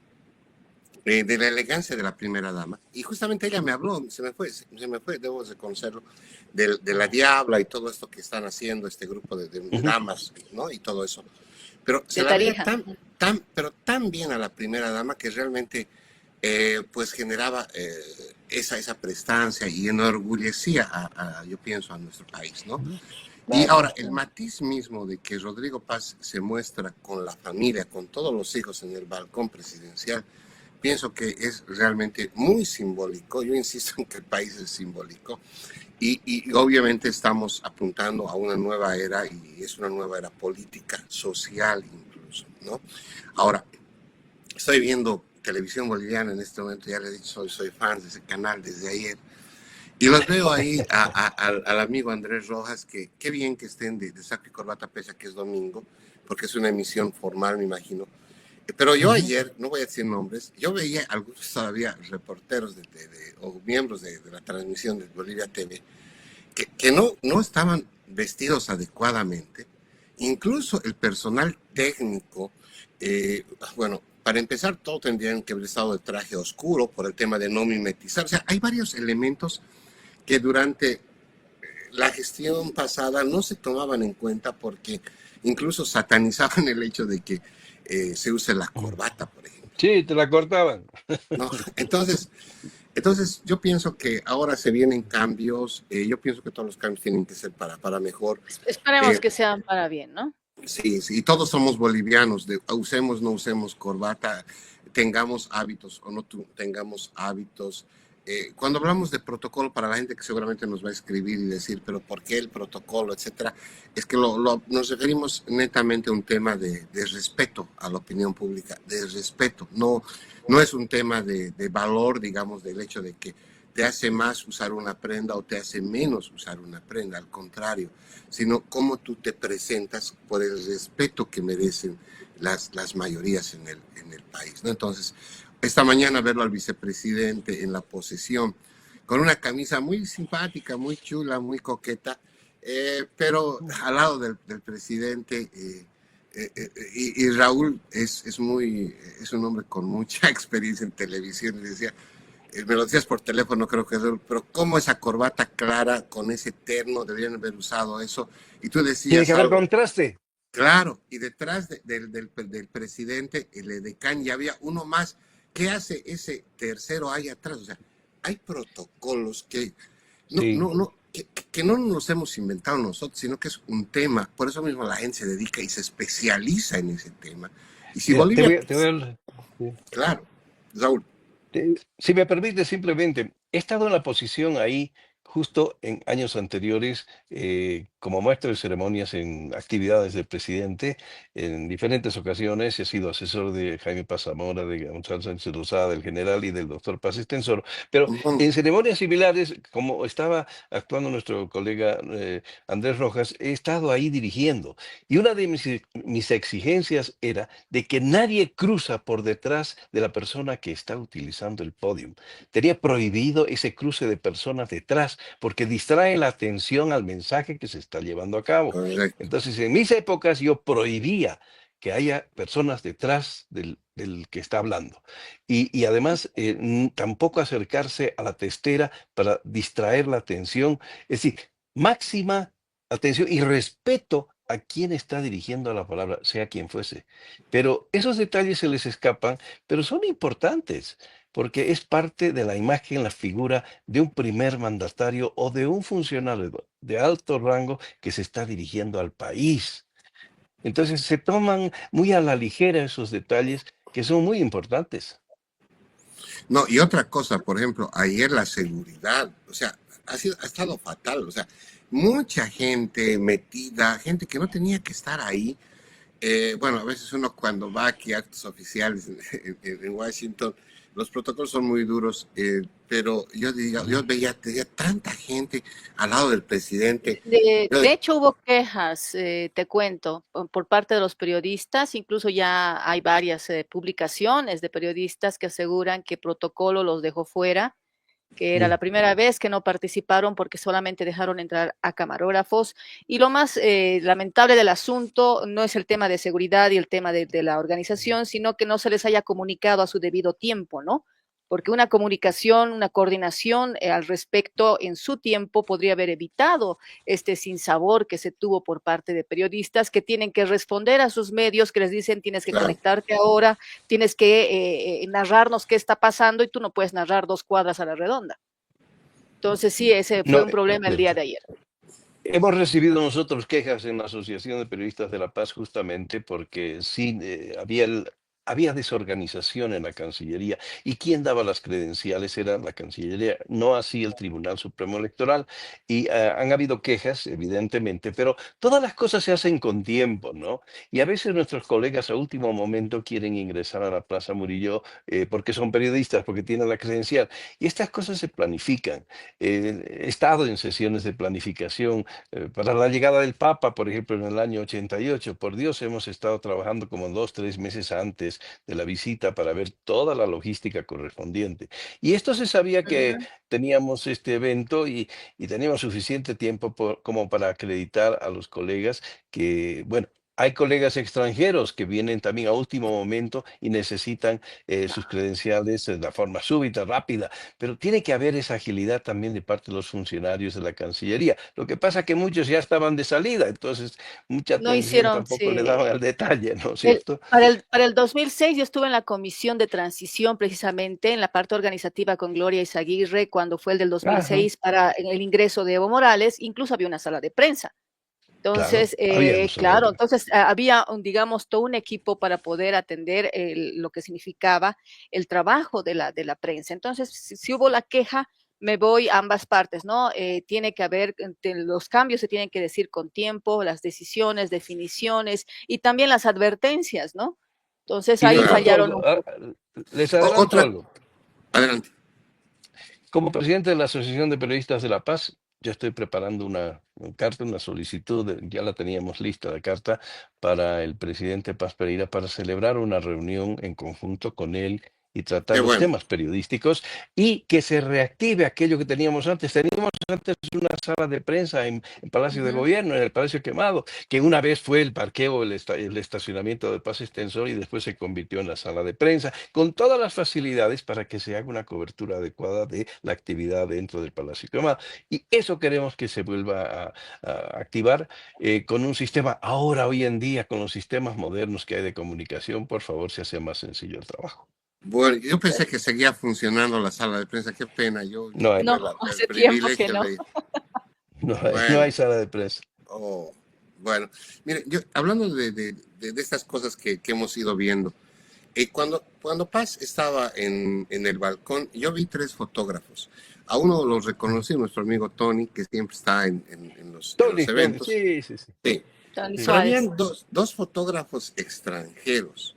de la elegancia de la primera dama. Y justamente ella me habló, se me fue, debo reconocerlo, de la Diabla y todo esto que están haciendo este grupo de
Ujú.
damas, ¿no? Y todo eso. Pero se
De
la veía
Tarija.
pero tan bien a la primera dama que realmente pues generaba esa prestancia y enorgullecía yo pienso, a nuestro país, ¿no? Y
Claro,
ahora, el matiz mismo de que Rodrigo Paz se muestra con la familia, con todos los hijos en el balcón presidencial, pienso que es realmente muy simbólico. Yo insisto en que el país es simbólico y obviamente estamos apuntando a una nueva era y es una nueva era política, social incluso, ¿no? Ahora, estoy viendo televisión boliviana en este momento, ya le he dicho, soy fan de ese canal desde ayer. Y los veo ahí al amigo Andrés Rojas, que qué bien que estén de saco y corbata, pese a que es domingo, porque es una emisión formal, me imagino. Pero yo
ujú.
ayer, no voy a decir nombres, yo veía algunos todavía reporteros o miembros de la transmisión de Bolivia TV que no estaban vestidos adecuadamente. Incluso el personal técnico, bueno, para empezar, todo tendrían que haber estado de traje oscuro por el tema de no mimetizar. O sea, hay varios elementos que durante la gestión pasada no se tomaban en cuenta porque incluso satanizaban el hecho de que se use la corbata, por ejemplo.
Sí, te la cortaban.
¿No? Entonces, yo pienso que ahora se vienen cambios. Yo pienso que todos los cambios tienen que ser para mejor.
Esperemos
Eh,
que sean para bien, ¿no?
sí, sí, todos somos bolivianos. Usemos, no usemos corbata, tengamos hábitos o no tengamos hábitos. Cuando hablamos de protocolo, para la gente que seguramente nos va a escribir y decir, pero ¿por qué el protocolo, etcétera? Es que nos referimos netamente a un tema de respeto a la opinión pública, de respeto. No es un tema de valor, digamos, del hecho de que te hace más usar una prenda o te hace menos usar una prenda, al contrario, sino cómo tú te presentas por el respeto que merecen las mayorías en el país, ¿no? Entonces, esta mañana verlo al vicepresidente en la posesión, con una camisa muy simpática, muy chula, muy coqueta, pero al lado del presidente, y Raúl es un hombre con mucha experiencia en televisión, y decía, me lo decías por teléfono, creo que es, pero ¿cómo esa corbata clara con ese terno deberían haber usado eso? Y tú
Tiene que
decías
haber
algo,
contraste.
claro, y detrás del presidente, el edecán, ya había uno más. ¿Qué hace ese tercero ahí atrás? O sea, hay protocolos que
Sí.
que no nos hemos inventado nosotros, sino que es un tema. Por eso mismo la gente se dedica y se especializa en ese tema. Y si
Mira,
Bolivia,
sí.
claro, Raúl,
Si me permite, simplemente, he estado en la posición ahí justo en años anteriores como maestro de ceremonias en actividades del presidente en diferentes ocasiones. He sido asesor de Jaime Paz Zamora, de Gonzalo Sánchez Lozada, del general y del doctor Paz Extensor. Pero
no,
en ceremonias similares, como estaba actuando nuestro colega Andrés Rojas, he estado ahí dirigiendo. Y una de mis exigencias era de que nadie cruza por detrás de la persona que está utilizando el podio. Tenía prohibido ese cruce de personas detrás porque distrae la atención al mensaje que se está llevando a cabo.
correcto,
Entonces, en mis épocas yo prohibía que haya personas detrás del que está hablando. Y además, tampoco acercarse a la testera para distraer la atención. Es decir, máxima atención y respeto a quien está dirigiendo la palabra, sea quien fuese. Pero esos detalles se les escapan, pero son importantes, porque es parte de la imagen, la figura de un primer mandatario o de un funcionario de alto rango que se está dirigiendo al país. Entonces se toman muy a la ligera esos detalles que son muy importantes.
no, y otra cosa, por ejemplo, ayer la seguridad, o sea, ha estado fatal, o sea, mucha gente metida, gente que no tenía que estar ahí. Bueno, a veces uno cuando va aquí a actos oficiales en Washington, los protocolos son muy duros, pero yo veía tanta gente al lado del presidente.
De hecho, hubo quejas, te cuento, por parte de los periodistas. Incluso ya hay varias publicaciones de periodistas que aseguran que Protocolo los dejó fuera, que era la primera vez que no participaron porque solamente dejaron entrar a camarógrafos. Y lo más lamentable del asunto no es el tema de seguridad y el tema de la organización, sino que no se les haya comunicado a su debido tiempo, ¿no? Porque una comunicación, una coordinación al respecto en su tiempo podría haber evitado este sinsabor que se tuvo por parte de periodistas que tienen que responder a sus medios, que les dicen tienes que
Claro.
conectarte ahora, tienes que narrarnos qué está pasando, y tú no puedes narrar 2 cuadras a la redonda. Entonces sí, ese fue
No,
un problema el día de ayer.
hemos recibido nosotros quejas en la Asociación de Periodistas de La Paz justamente porque sí había desorganización en la Cancillería, y quien daba las credenciales era la Cancillería, no así el Tribunal Supremo Electoral. Y han habido quejas, evidentemente, pero todas las cosas se hacen con tiempo, ¿no? Y a veces nuestros colegas a último momento quieren ingresar a la Plaza Murillo porque son periodistas, porque tienen la credencial. Y estas cosas se planifican. He estado en sesiones de planificación para la llegada del Papa, por ejemplo, en el año 88. Por Dios, hemos estado trabajando como 2, 3 meses antes de la visita para ver toda la logística correspondiente. Y esto se sabía que
Ujú.
teníamos este evento, y teníamos suficiente tiempo como para acreditar a los colegas que, bueno, hay colegas extranjeros que vienen también a último momento y necesitan sus credenciales de la forma súbita, rápida, pero tiene que haber esa agilidad también de parte de los funcionarios de la Cancillería. Lo que pasa es que muchos ya estaban de salida, entonces mucha
No
atención
hicieron,
tampoco le daban
sí.
al detalle, ¿no es cierto?
Para el 2006 yo estuve en la comisión de transición, precisamente en la parte organizativa con Gloria Izaguirre, cuando fue el del
Ajá,
2006 para el ingreso de Evo Morales. Incluso había una sala de prensa.
claro,
Entonces,
habíamos
claro,
hablado.
entonces había, digamos, todo un equipo para poder atender lo que significaba el trabajo de la prensa. Entonces, si hubo la queja, me voy a ambas partes, ¿no? Tiene que haber, los cambios se tienen que decir con tiempo, las decisiones, definiciones y también las advertencias, ¿no? Entonces
Y
ahí
les
Claro.
cuento
fallaron
algo,
un poco.
les adelanto
Otra,
algo.
adelante.
Como presidente de la Asociación de Periodistas de La Paz, yo estoy preparando una carta, una solicitud, ya la teníamos lista, la carta, para el presidente Paz Pereira para celebrar una reunión en conjunto con él y tratar
Qué
los
bueno.
temas periodísticos y que se reactive aquello que teníamos antes. Teníamos antes una sala de prensa en Palacio de
Ujú.
Gobierno, en el Palacio Quemado, que una vez fue el parqueo, el estacionamiento de Paz Extensor y después se convirtió en la sala de prensa, con todas las facilidades para que se haga una cobertura adecuada de la actividad dentro del Palacio Quemado. Y eso queremos que se vuelva a activar con un sistema, ahora, hoy en día, con los sistemas modernos que hay de comunicación, por favor, se hace más sencillo el trabajo.
Bueno, yo pensé que seguía funcionando la sala de prensa. Qué pena. Yo
No hay,
tuve
No,
el
hace tiempo que
privilegio
no.
de...
no hay
Bueno,
sala de prensa.
oh, bueno. Mire, yo hablando de estas cosas que hemos ido viendo, cuando Paz estaba en el balcón, yo vi 3 fotógrafos. A uno lo reconocí, nuestro amigo Tony, que siempre está en los
Tony,
eventos.
sí, sí, sí.
Sí.
Tony
Sí.
Pero
Suárez.
habían dos fotógrafos extranjeros.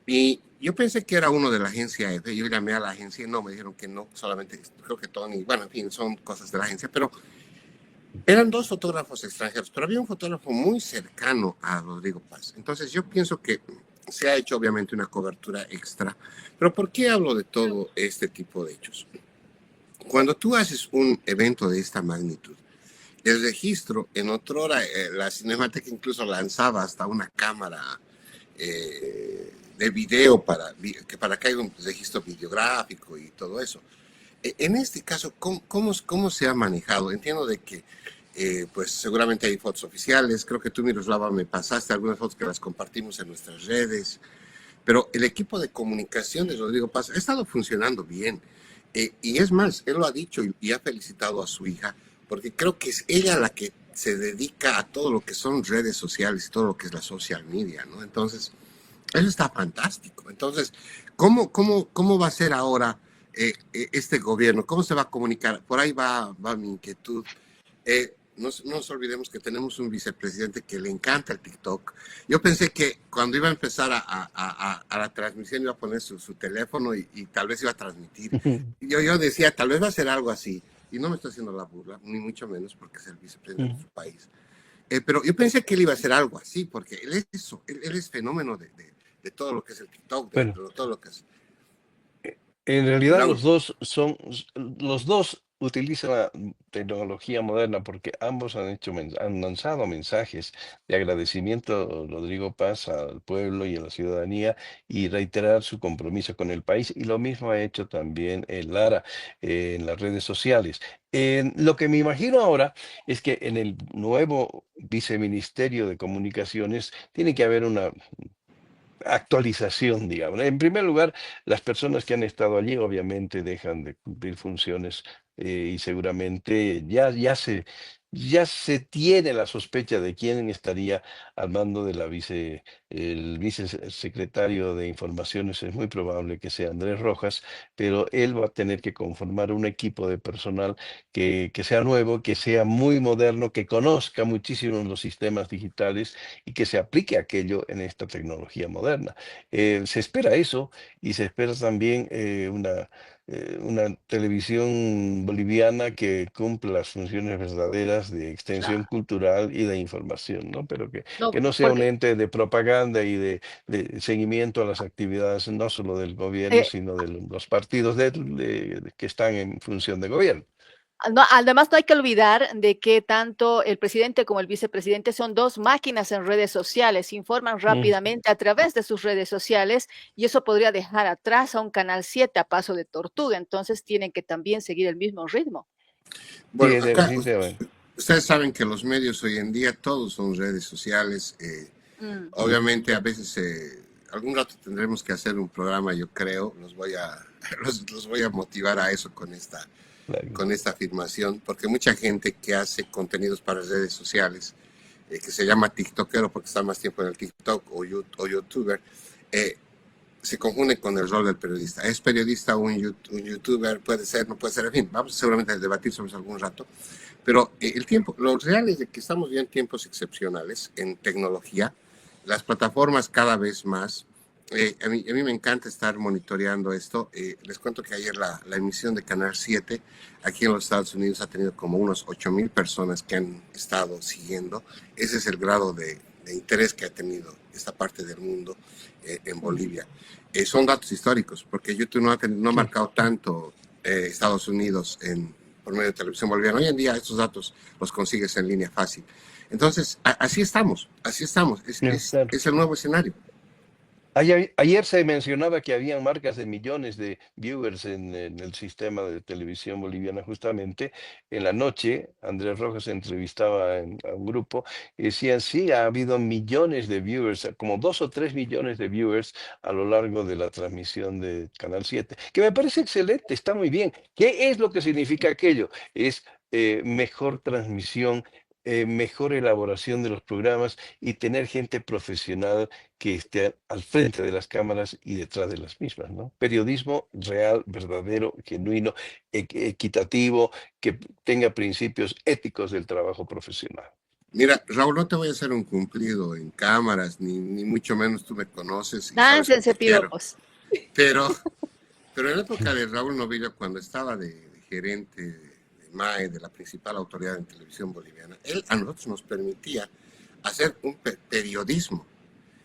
Y yo pensé que era uno de la agencia EFE. Yo llamé a la agencia y no, me dijeron que no, solamente creo que Tony, bueno, en fin, son cosas de la agencia, pero eran 2 fotógrafos extranjeros, pero había un fotógrafo muy cercano a Rodrigo Paz. Entonces yo pienso que se ha hecho obviamente una cobertura extra. Pero ¿por qué hablo de todo este tipo de hechos? Cuando tú haces un evento de esta magnitud, el registro, en otrora, la Cinemateca incluso lanzaba hasta una cámara de video para que haya un registro videográfico y todo eso. En este caso, ¿cómo se ha manejado? Entiendo de que pues seguramente hay fotos oficiales. Creo que tú, Miroslava, me pasaste algunas fotos que las compartimos en nuestras redes. Pero el equipo de comunicación de Rodrigo Paz ha estado funcionando bien. Y es más, él lo ha dicho y ha felicitado a su hija, porque creo que es ella la que se dedica a todo lo que son redes sociales y todo lo que es la social media, ¿no? Entonces, eso está fantástico. Entonces, ¿cómo va a ser ahora este gobierno? ¿Cómo se va a comunicar? Por ahí va mi inquietud. No nos olvidemos que tenemos un vicepresidente que le encanta el TikTok. Yo pensé que cuando iba a empezar a la transmisión iba a poner su teléfono y tal vez iba a transmitir. Yo decía, tal vez va a ser algo así. Y no me estoy haciendo la burla, ni mucho menos porque es el vicepresidente de su país. Pero yo pensé que él iba a hacer algo así, porque él es eso, él es fenómeno de todo lo que es el TikTok, de
Bueno,
todo lo que es...
en realidad
Laura.
los dos utilizan la tecnología moderna porque ambos han lanzado mensajes de agradecimiento a Rodrigo Paz al pueblo y a la ciudadanía y reiterar su compromiso con el país. Y lo mismo ha hecho también el Lara en las redes sociales. Lo que me imagino ahora es que en el nuevo viceministerio de Comunicaciones tiene que haber una actualización, digamos. En primer lugar, las personas que han estado allí obviamente dejan de cumplir funciones y seguramente ya se tiene la sospecha de quién estaría al mando de el vicesecretario de Informaciones. Es muy probable que sea Andrés Rojas, pero él va a tener que conformar un equipo de personal que sea nuevo, que sea muy moderno, que conozca muchísimo los sistemas digitales y que se aplique aquello en esta tecnología moderna. Se espera eso y se espera también una televisión boliviana que cumpla las funciones verdaderas de extensión cultural y de información, ¿no? Pero
No,
que no sea un
porque
ente de propaganda y de seguimiento a las actividades no solo del gobierno,
eh,
sino de los partidos que están en función de gobierno.
no, además, no hay que olvidar de que tanto el presidente como el vicepresidente son 2 máquinas en redes sociales, informan
Mm.
rápidamente a través de sus redes sociales y eso podría dejar atrás a un Canal 7 a paso de tortuga, entonces tienen que también seguir el mismo ritmo.
Bueno,
Sí,
acá
definitivamente.
ustedes saben que los medios hoy en día todos son redes sociales.
Mm.
Obviamente a veces algún rato tendremos que hacer un programa, yo creo. Los voy a motivar a eso con
Claro.
esta afirmación, porque mucha gente que hace contenidos para redes sociales, que se llama tiktokero porque está más tiempo en el TikTok o youtuber, se confunde con el rol del periodista. ¿Es periodista un youtuber? Puede ser, no puede ser, en fin, vamos seguramente a debatir sobre eso algún rato. Pero lo real es de que estamos viendo tiempos excepcionales en tecnología, las plataformas cada vez más. A mí me encanta estar monitoreando esto. Les cuento que ayer la emisión de Canal 7 aquí en los Estados Unidos ha tenido como unos 8,000 personas que han estado siguiendo. Ese es el grado de de interés que ha tenido esta parte del mundo en Bolivia. Son datos históricos, porque YouTube no ha marcado tanto Estados Unidos por medio de televisión boliviana. Hoy en día estos datos los consigues en línea fácil. Entonces, así estamos. Es el nuevo escenario.
Ayer se mencionaba que habían marcas de millones de viewers en el sistema de televisión boliviana. Justamente en la noche, Andrés Rojas entrevistaba a un grupo y decían, sí, ha habido millones de viewers, como 2 o 3 millones de viewers a lo largo de la transmisión de Canal 7, que me parece excelente, está muy bien. ¿Qué es lo que significa aquello? Es mejor transmisión, mejor elaboración de los programas y tener gente profesional que esté al frente de las cámaras y detrás de las mismas, ¿no? Periodismo real, verdadero, genuino, equitativo, que tenga principios éticos del trabajo profesional.
Mira, Raúl, no te voy a hacer un cumplido en cámaras, ni mucho menos tú me conoces. Y
Láncense, piropos.
Pero en la época de Raúl Novillo, cuando estaba de gerente de MAE, de la principal autoridad en televisión boliviana, él a nosotros nos permitía hacer un periodismo.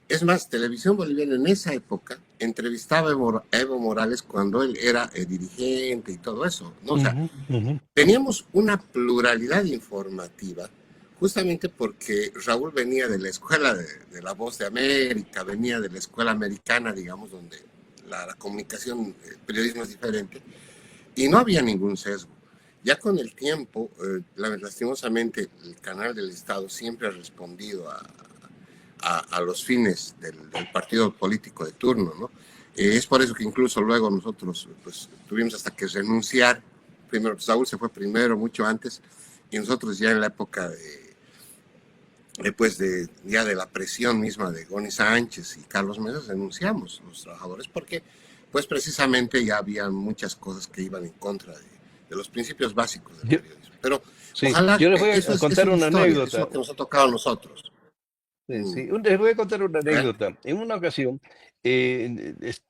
Es más, Televisión Boliviana en esa época entrevistaba a Evo Morales cuando él era dirigente y todo eso, ¿no? O sea, teníamos una pluralidad informativa, justamente porque Raúl venía de la escuela de La Voz de América, venía de la escuela americana, digamos, donde la comunicación, el periodismo es diferente, y no había ningún sesgo. Ya con el tiempo, lastimosamente, el canal del Estado siempre ha respondido a los fines del partido político de turno, ¿no? Es por eso que incluso luego nosotros pues, tuvimos hasta que renunciar. Primero, Saúl se fue primero, mucho antes, y nosotros ya en la época ya de la presión misma de Goni Sánchez y Carlos Mesa renunciamos los trabajadores porque pues precisamente ya había muchas cosas que iban en contra de los principios básicos del periodismo. Pero
sí,
ojalá
yo les voy a contar una anécdota.
Eso es lo que nos ha tocado a nosotros.
Sí, les voy a contar una anécdota. En una ocasión,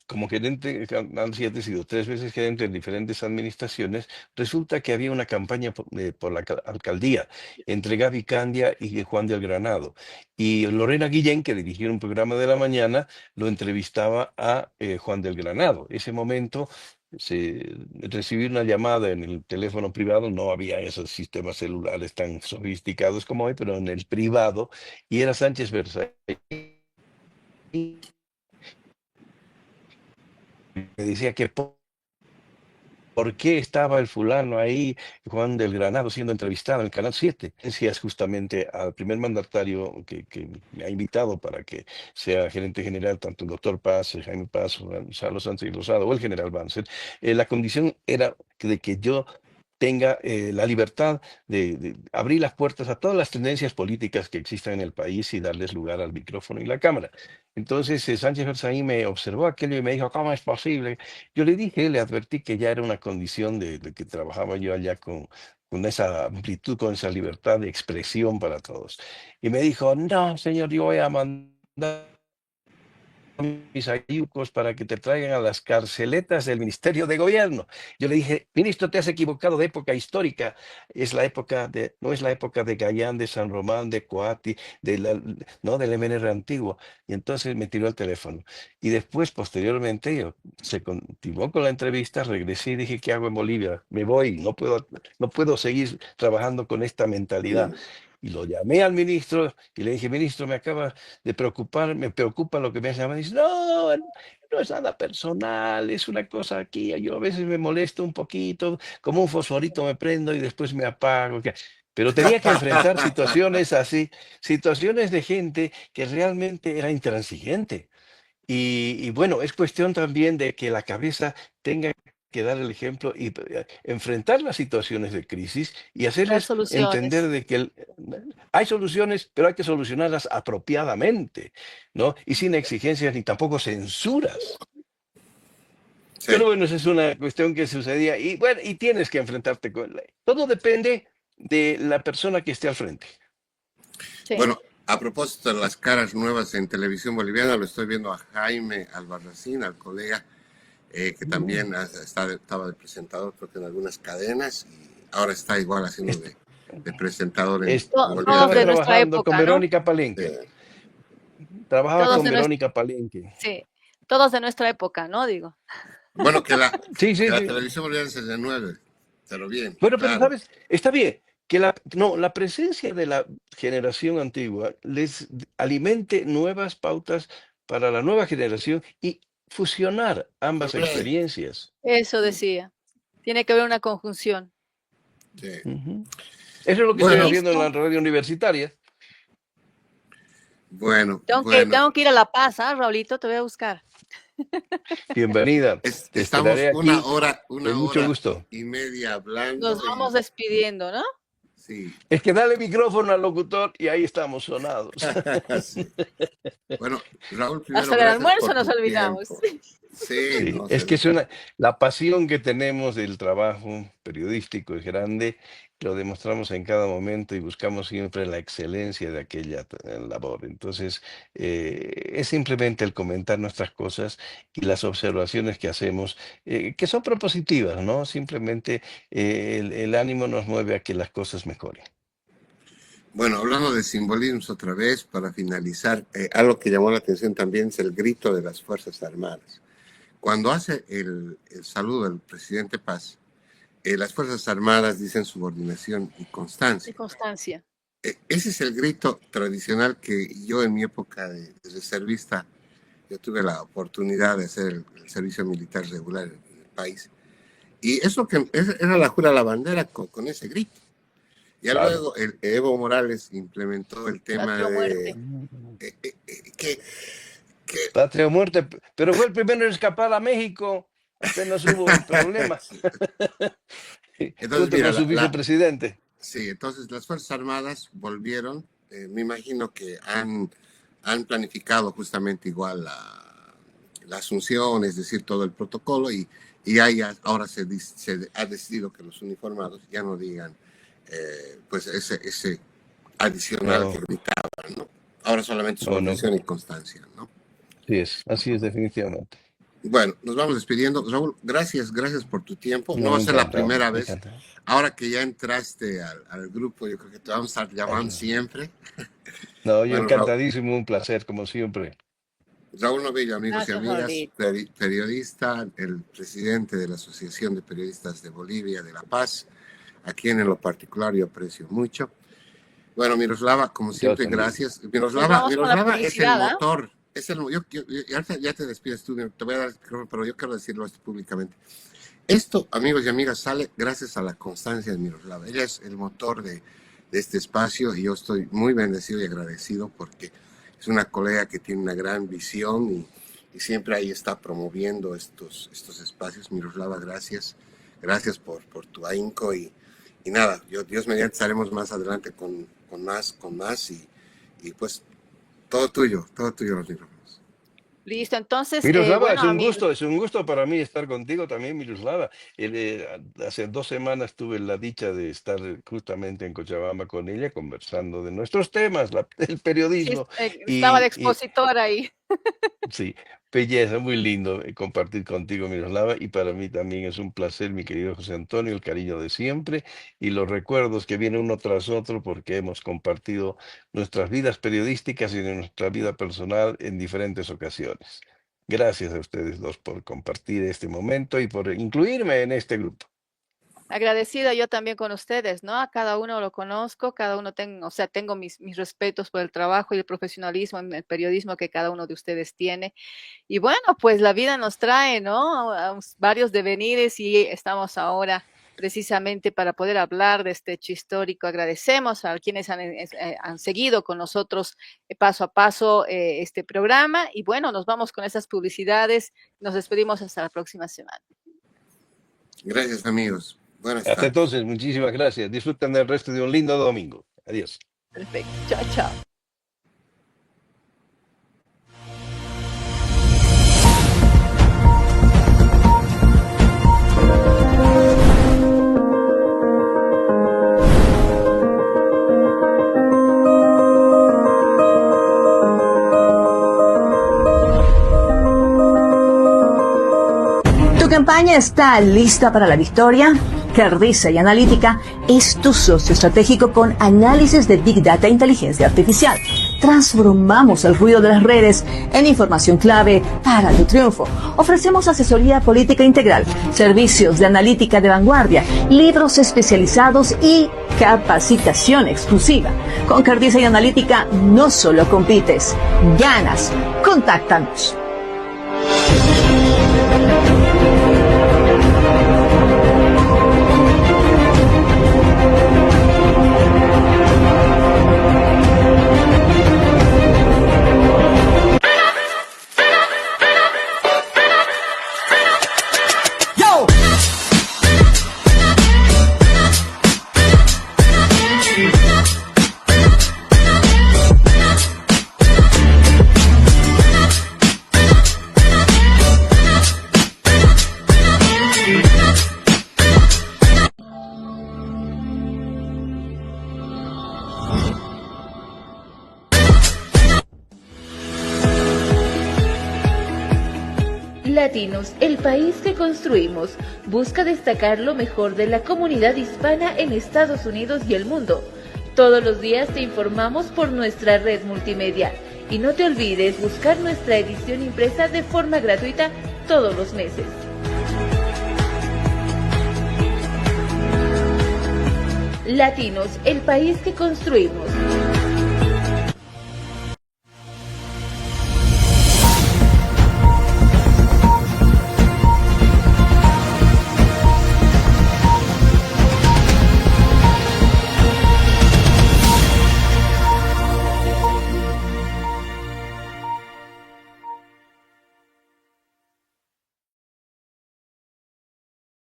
como gerente de Canal 7, he sido 3 veces gerente en diferentes administraciones, resulta que había una campaña por la alcaldía entre Gaby Candia y Juan del Granado. Y Lorena Guillén, que dirigía un programa de la mañana, lo entrevistaba a Juan del Granado. Ese momento recibí una llamada en el teléfono privado, no había esos sistemas celulares tan sofisticados como hoy, pero en el privado, y era Sánchez Versailles. Me decía que por qué estaba el fulano ahí, Juan del Granado, siendo entrevistado en el Canal 7. Es justamente al primer mandatario que me ha invitado para que sea gerente general, tanto el doctor Paz, Jaime Paz, Gonzalo Sánchez Rosado o el general Banzer. La condición era de que yo tenga la libertad de abrir las puertas a todas las tendencias políticas que existan en el país y darles lugar al micrófono y la cámara. Entonces Sánchez Versailles me observó aquello y me dijo, ¿cómo es posible? Yo le dije, le advertí que ya era una condición de que trabajaba yo allá con esa amplitud, con esa libertad de expresión para todos. Y me dijo, no, señor, yo voy a mandar mis ayucos para que te traigan a las carceletas del Ministerio de Gobierno. Yo le dije, ministro, te has equivocado de época histórica. No es la época de Gayán, de San Román, de Coati, no del MNR antiguo. Y entonces me tiró el teléfono. Y después, posteriormente, se continuó con la entrevista, regresé y dije, ¿qué hago en Bolivia? Me voy, no puedo seguir trabajando con esta mentalidad. Y lo llamé al ministro y le dije, ministro, me preocupa lo que me has llamado. Y dice, no es nada personal, es una cosa aquí. Yo a veces me molesto un poquito, como un fosforito me prendo y después me apago. Pero tenía que enfrentar situaciones así, situaciones de gente que realmente era intransigente. Y bueno, es cuestión también de que la cabeza tenga que dar el ejemplo y enfrentar las situaciones de crisis y
Dar
hacerles entender
soluciones.
de que hay soluciones, pero hay que solucionarlas apropiadamente, ¿no? Y sin exigencias ni tampoco censuras.
Sí.
Pero bueno, esa es una cuestión que sucedía y bueno, y tienes que enfrentarte con todo depende de la persona que esté al frente.
Sí.
Bueno, a propósito de las caras nuevas en televisión boliviana, lo estoy viendo a Jaime Albarracín, al colega que también estaba de presentador, creo que en algunas cadenas, y ahora está igual haciendo de presentador en
Todos
Bolivia.
de nuestra
trabajando
época,
con
¿no?
Verónica Palenque. Trabajaba
Todos
con
de nuestra,
Verónica Palenque.
sí, todos de nuestra época, ¿no? Digo.
Bueno,
Sí, sí,
que la
sí.
televisión boliviana es de 9, pero bien,
Bueno, pero
claro.
sabes, está bien que la presencia de la generación antigua les alimente nuevas pautas para la nueva generación y fusionar ambas
Hombre,
experiencias.
Eso
sí,
decía. Tiene que haber una conjunción.
sí.
Ujú. Eso es lo que estoy
Bueno,
haciendo en la
Listo.
radio universitaria.
bueno,
Tengo que,
bueno.
tengo que ir a La Paz, ¿ah, Raulito? Te voy a buscar.
Bienvenida. Te
Estamos
esperaré aquí
una
con mucho
hora
gusto.
y media hablando
Nos
y
vamos despidiendo, ¿no?
sí,
Es que dale micrófono al locutor y ahí estamos sonados.
sí. Bueno, Raúl, primero,
Hasta el
gracias
almuerzo
por
nos
tu
olvidamos.
tiempo. Sí,
Sí,
no
es
se
que es
diga.
la pasión que tenemos del trabajo periodístico es grande, lo demostramos en cada momento y buscamos siempre la excelencia de aquella labor. Entonces, es simplemente el comentar nuestras cosas y las observaciones que hacemos, que son propositivas, ¿no? Simplemente el ánimo nos mueve a que las cosas mejoren.
Bueno, hablando de simbolismos otra vez, para finalizar, algo que llamó la atención también es el grito de las Fuerzas Armadas. Cuando hace el saludo del presidente Paz, las Fuerzas Armadas dicen subordinación y
De
constancia.
constancia.
Ese es el grito tradicional que yo en mi época de reservista, yo tuve la oportunidad de hacer el servicio militar regular en el país. Y eso que era la jura a la bandera con ese grito. Ya
Claro.
luego Evo Morales implementó el tema
Patria o muerte.
que
Patria o muerte, pero fue el primero en escapar a México, apenas hubo un problema,
entonces
junto
mira,
con su vicepresidente.
sí, entonces las Fuerzas Armadas volvieron, me imagino que han planificado justamente igual la asunción, es decir, todo el protocolo y ahora se ha decidido que los uniformados ya no digan pues ese adicional que
No,
gritaban, ¿no? Ahora solamente
no, no.
subordinación y constancia, ¿no?
Así es definitivamente.
Bueno, nos vamos despidiendo. Raúl, gracias por tu tiempo. No
No,
va a ser la
encantado,
primera vez.
encantado.
Ahora que ya entraste al grupo, yo creo que te vamos a estar llamando siempre.
No, yo
Bueno, Raúl,
encantadísimo, un placer, como siempre.
Raúl Novillo, amigos y
Gracias,
amigas,
Raulito.
periodista, el presidente de la Asociación de Periodistas de Bolivia, de La Paz, a quien en lo particular yo aprecio mucho. Bueno, Miroslava, como
Yo
siempre,
también.
gracias.
Nos
Miroslava
vamos con la
es el
publicidad, ¿ah?
motor. Ya te despides tú, te voy a dar el micrófono, pero yo quiero decirlo esto públicamente. Esto, amigos y amigas, sale gracias a la constancia de Miroslava. Ella es el motor de este espacio y yo estoy muy bendecido y agradecido porque es una colega que tiene una gran visión y siempre ahí está promoviendo estos espacios. Miroslava, gracias. Gracias por tu ahínco y nada, Dios mediante estaremos más adelante con más y pues todo tuyo los micrófonos.
Listo, entonces,
Miroslava,
bueno, amigos.
es un gusto para mí estar contigo también, Miroslava. Hace 2 semanas tuve la dicha de estar justamente en Cochabamba con ella, conversando de nuestros temas, el
Sí,
periodismo,
estaba de
y
expositor ahí.
sí, belleza, muy lindo compartir contigo, Miroslava, y para mí también es un placer, mi querido José Antonio, el cariño de siempre y los recuerdos que vienen uno tras otro porque hemos compartido nuestras vidas periodísticas y nuestra vida personal en diferentes ocasiones. Gracias a ustedes dos por compartir este momento y por incluirme en este grupo.
Agradecida yo también con ustedes, ¿no? A cada uno lo conozco, cada uno tengo mis respetos por el trabajo y el profesionalismo en el periodismo que cada uno de ustedes tiene. Y bueno, pues la vida nos trae, ¿no? Varios devenires y estamos ahora precisamente para poder hablar de este hecho histórico. Agradecemos a quienes han seguido con nosotros paso a paso este programa y bueno, nos vamos con esas publicidades. Nos despedimos hasta la próxima semana.
Gracias, amigos. Buenas
Hasta
tardes.
entonces, muchísimas gracias. Disfruten del resto de un lindo domingo. Adiós.
Perfecto. Chao, chao.
¿Tu campaña está lista para la victoria? Cardiza y Analítica es tu socio estratégico con análisis de Big Data e inteligencia artificial. Transformamos el ruido de las redes en información clave para tu triunfo. Ofrecemos asesoría política integral, servicios de analítica de vanguardia, libros especializados y capacitación exclusiva. Con Cardiza y Analítica no solo compites, ganas. Contáctanos.
Latinos, el país que construimos, busca destacar lo mejor de la comunidad hispana en Estados Unidos y el mundo. Todos los días te informamos por nuestra red multimedia. Y no te olvides buscar nuestra edición impresa de forma gratuita todos los meses. Latinos, el país que construimos.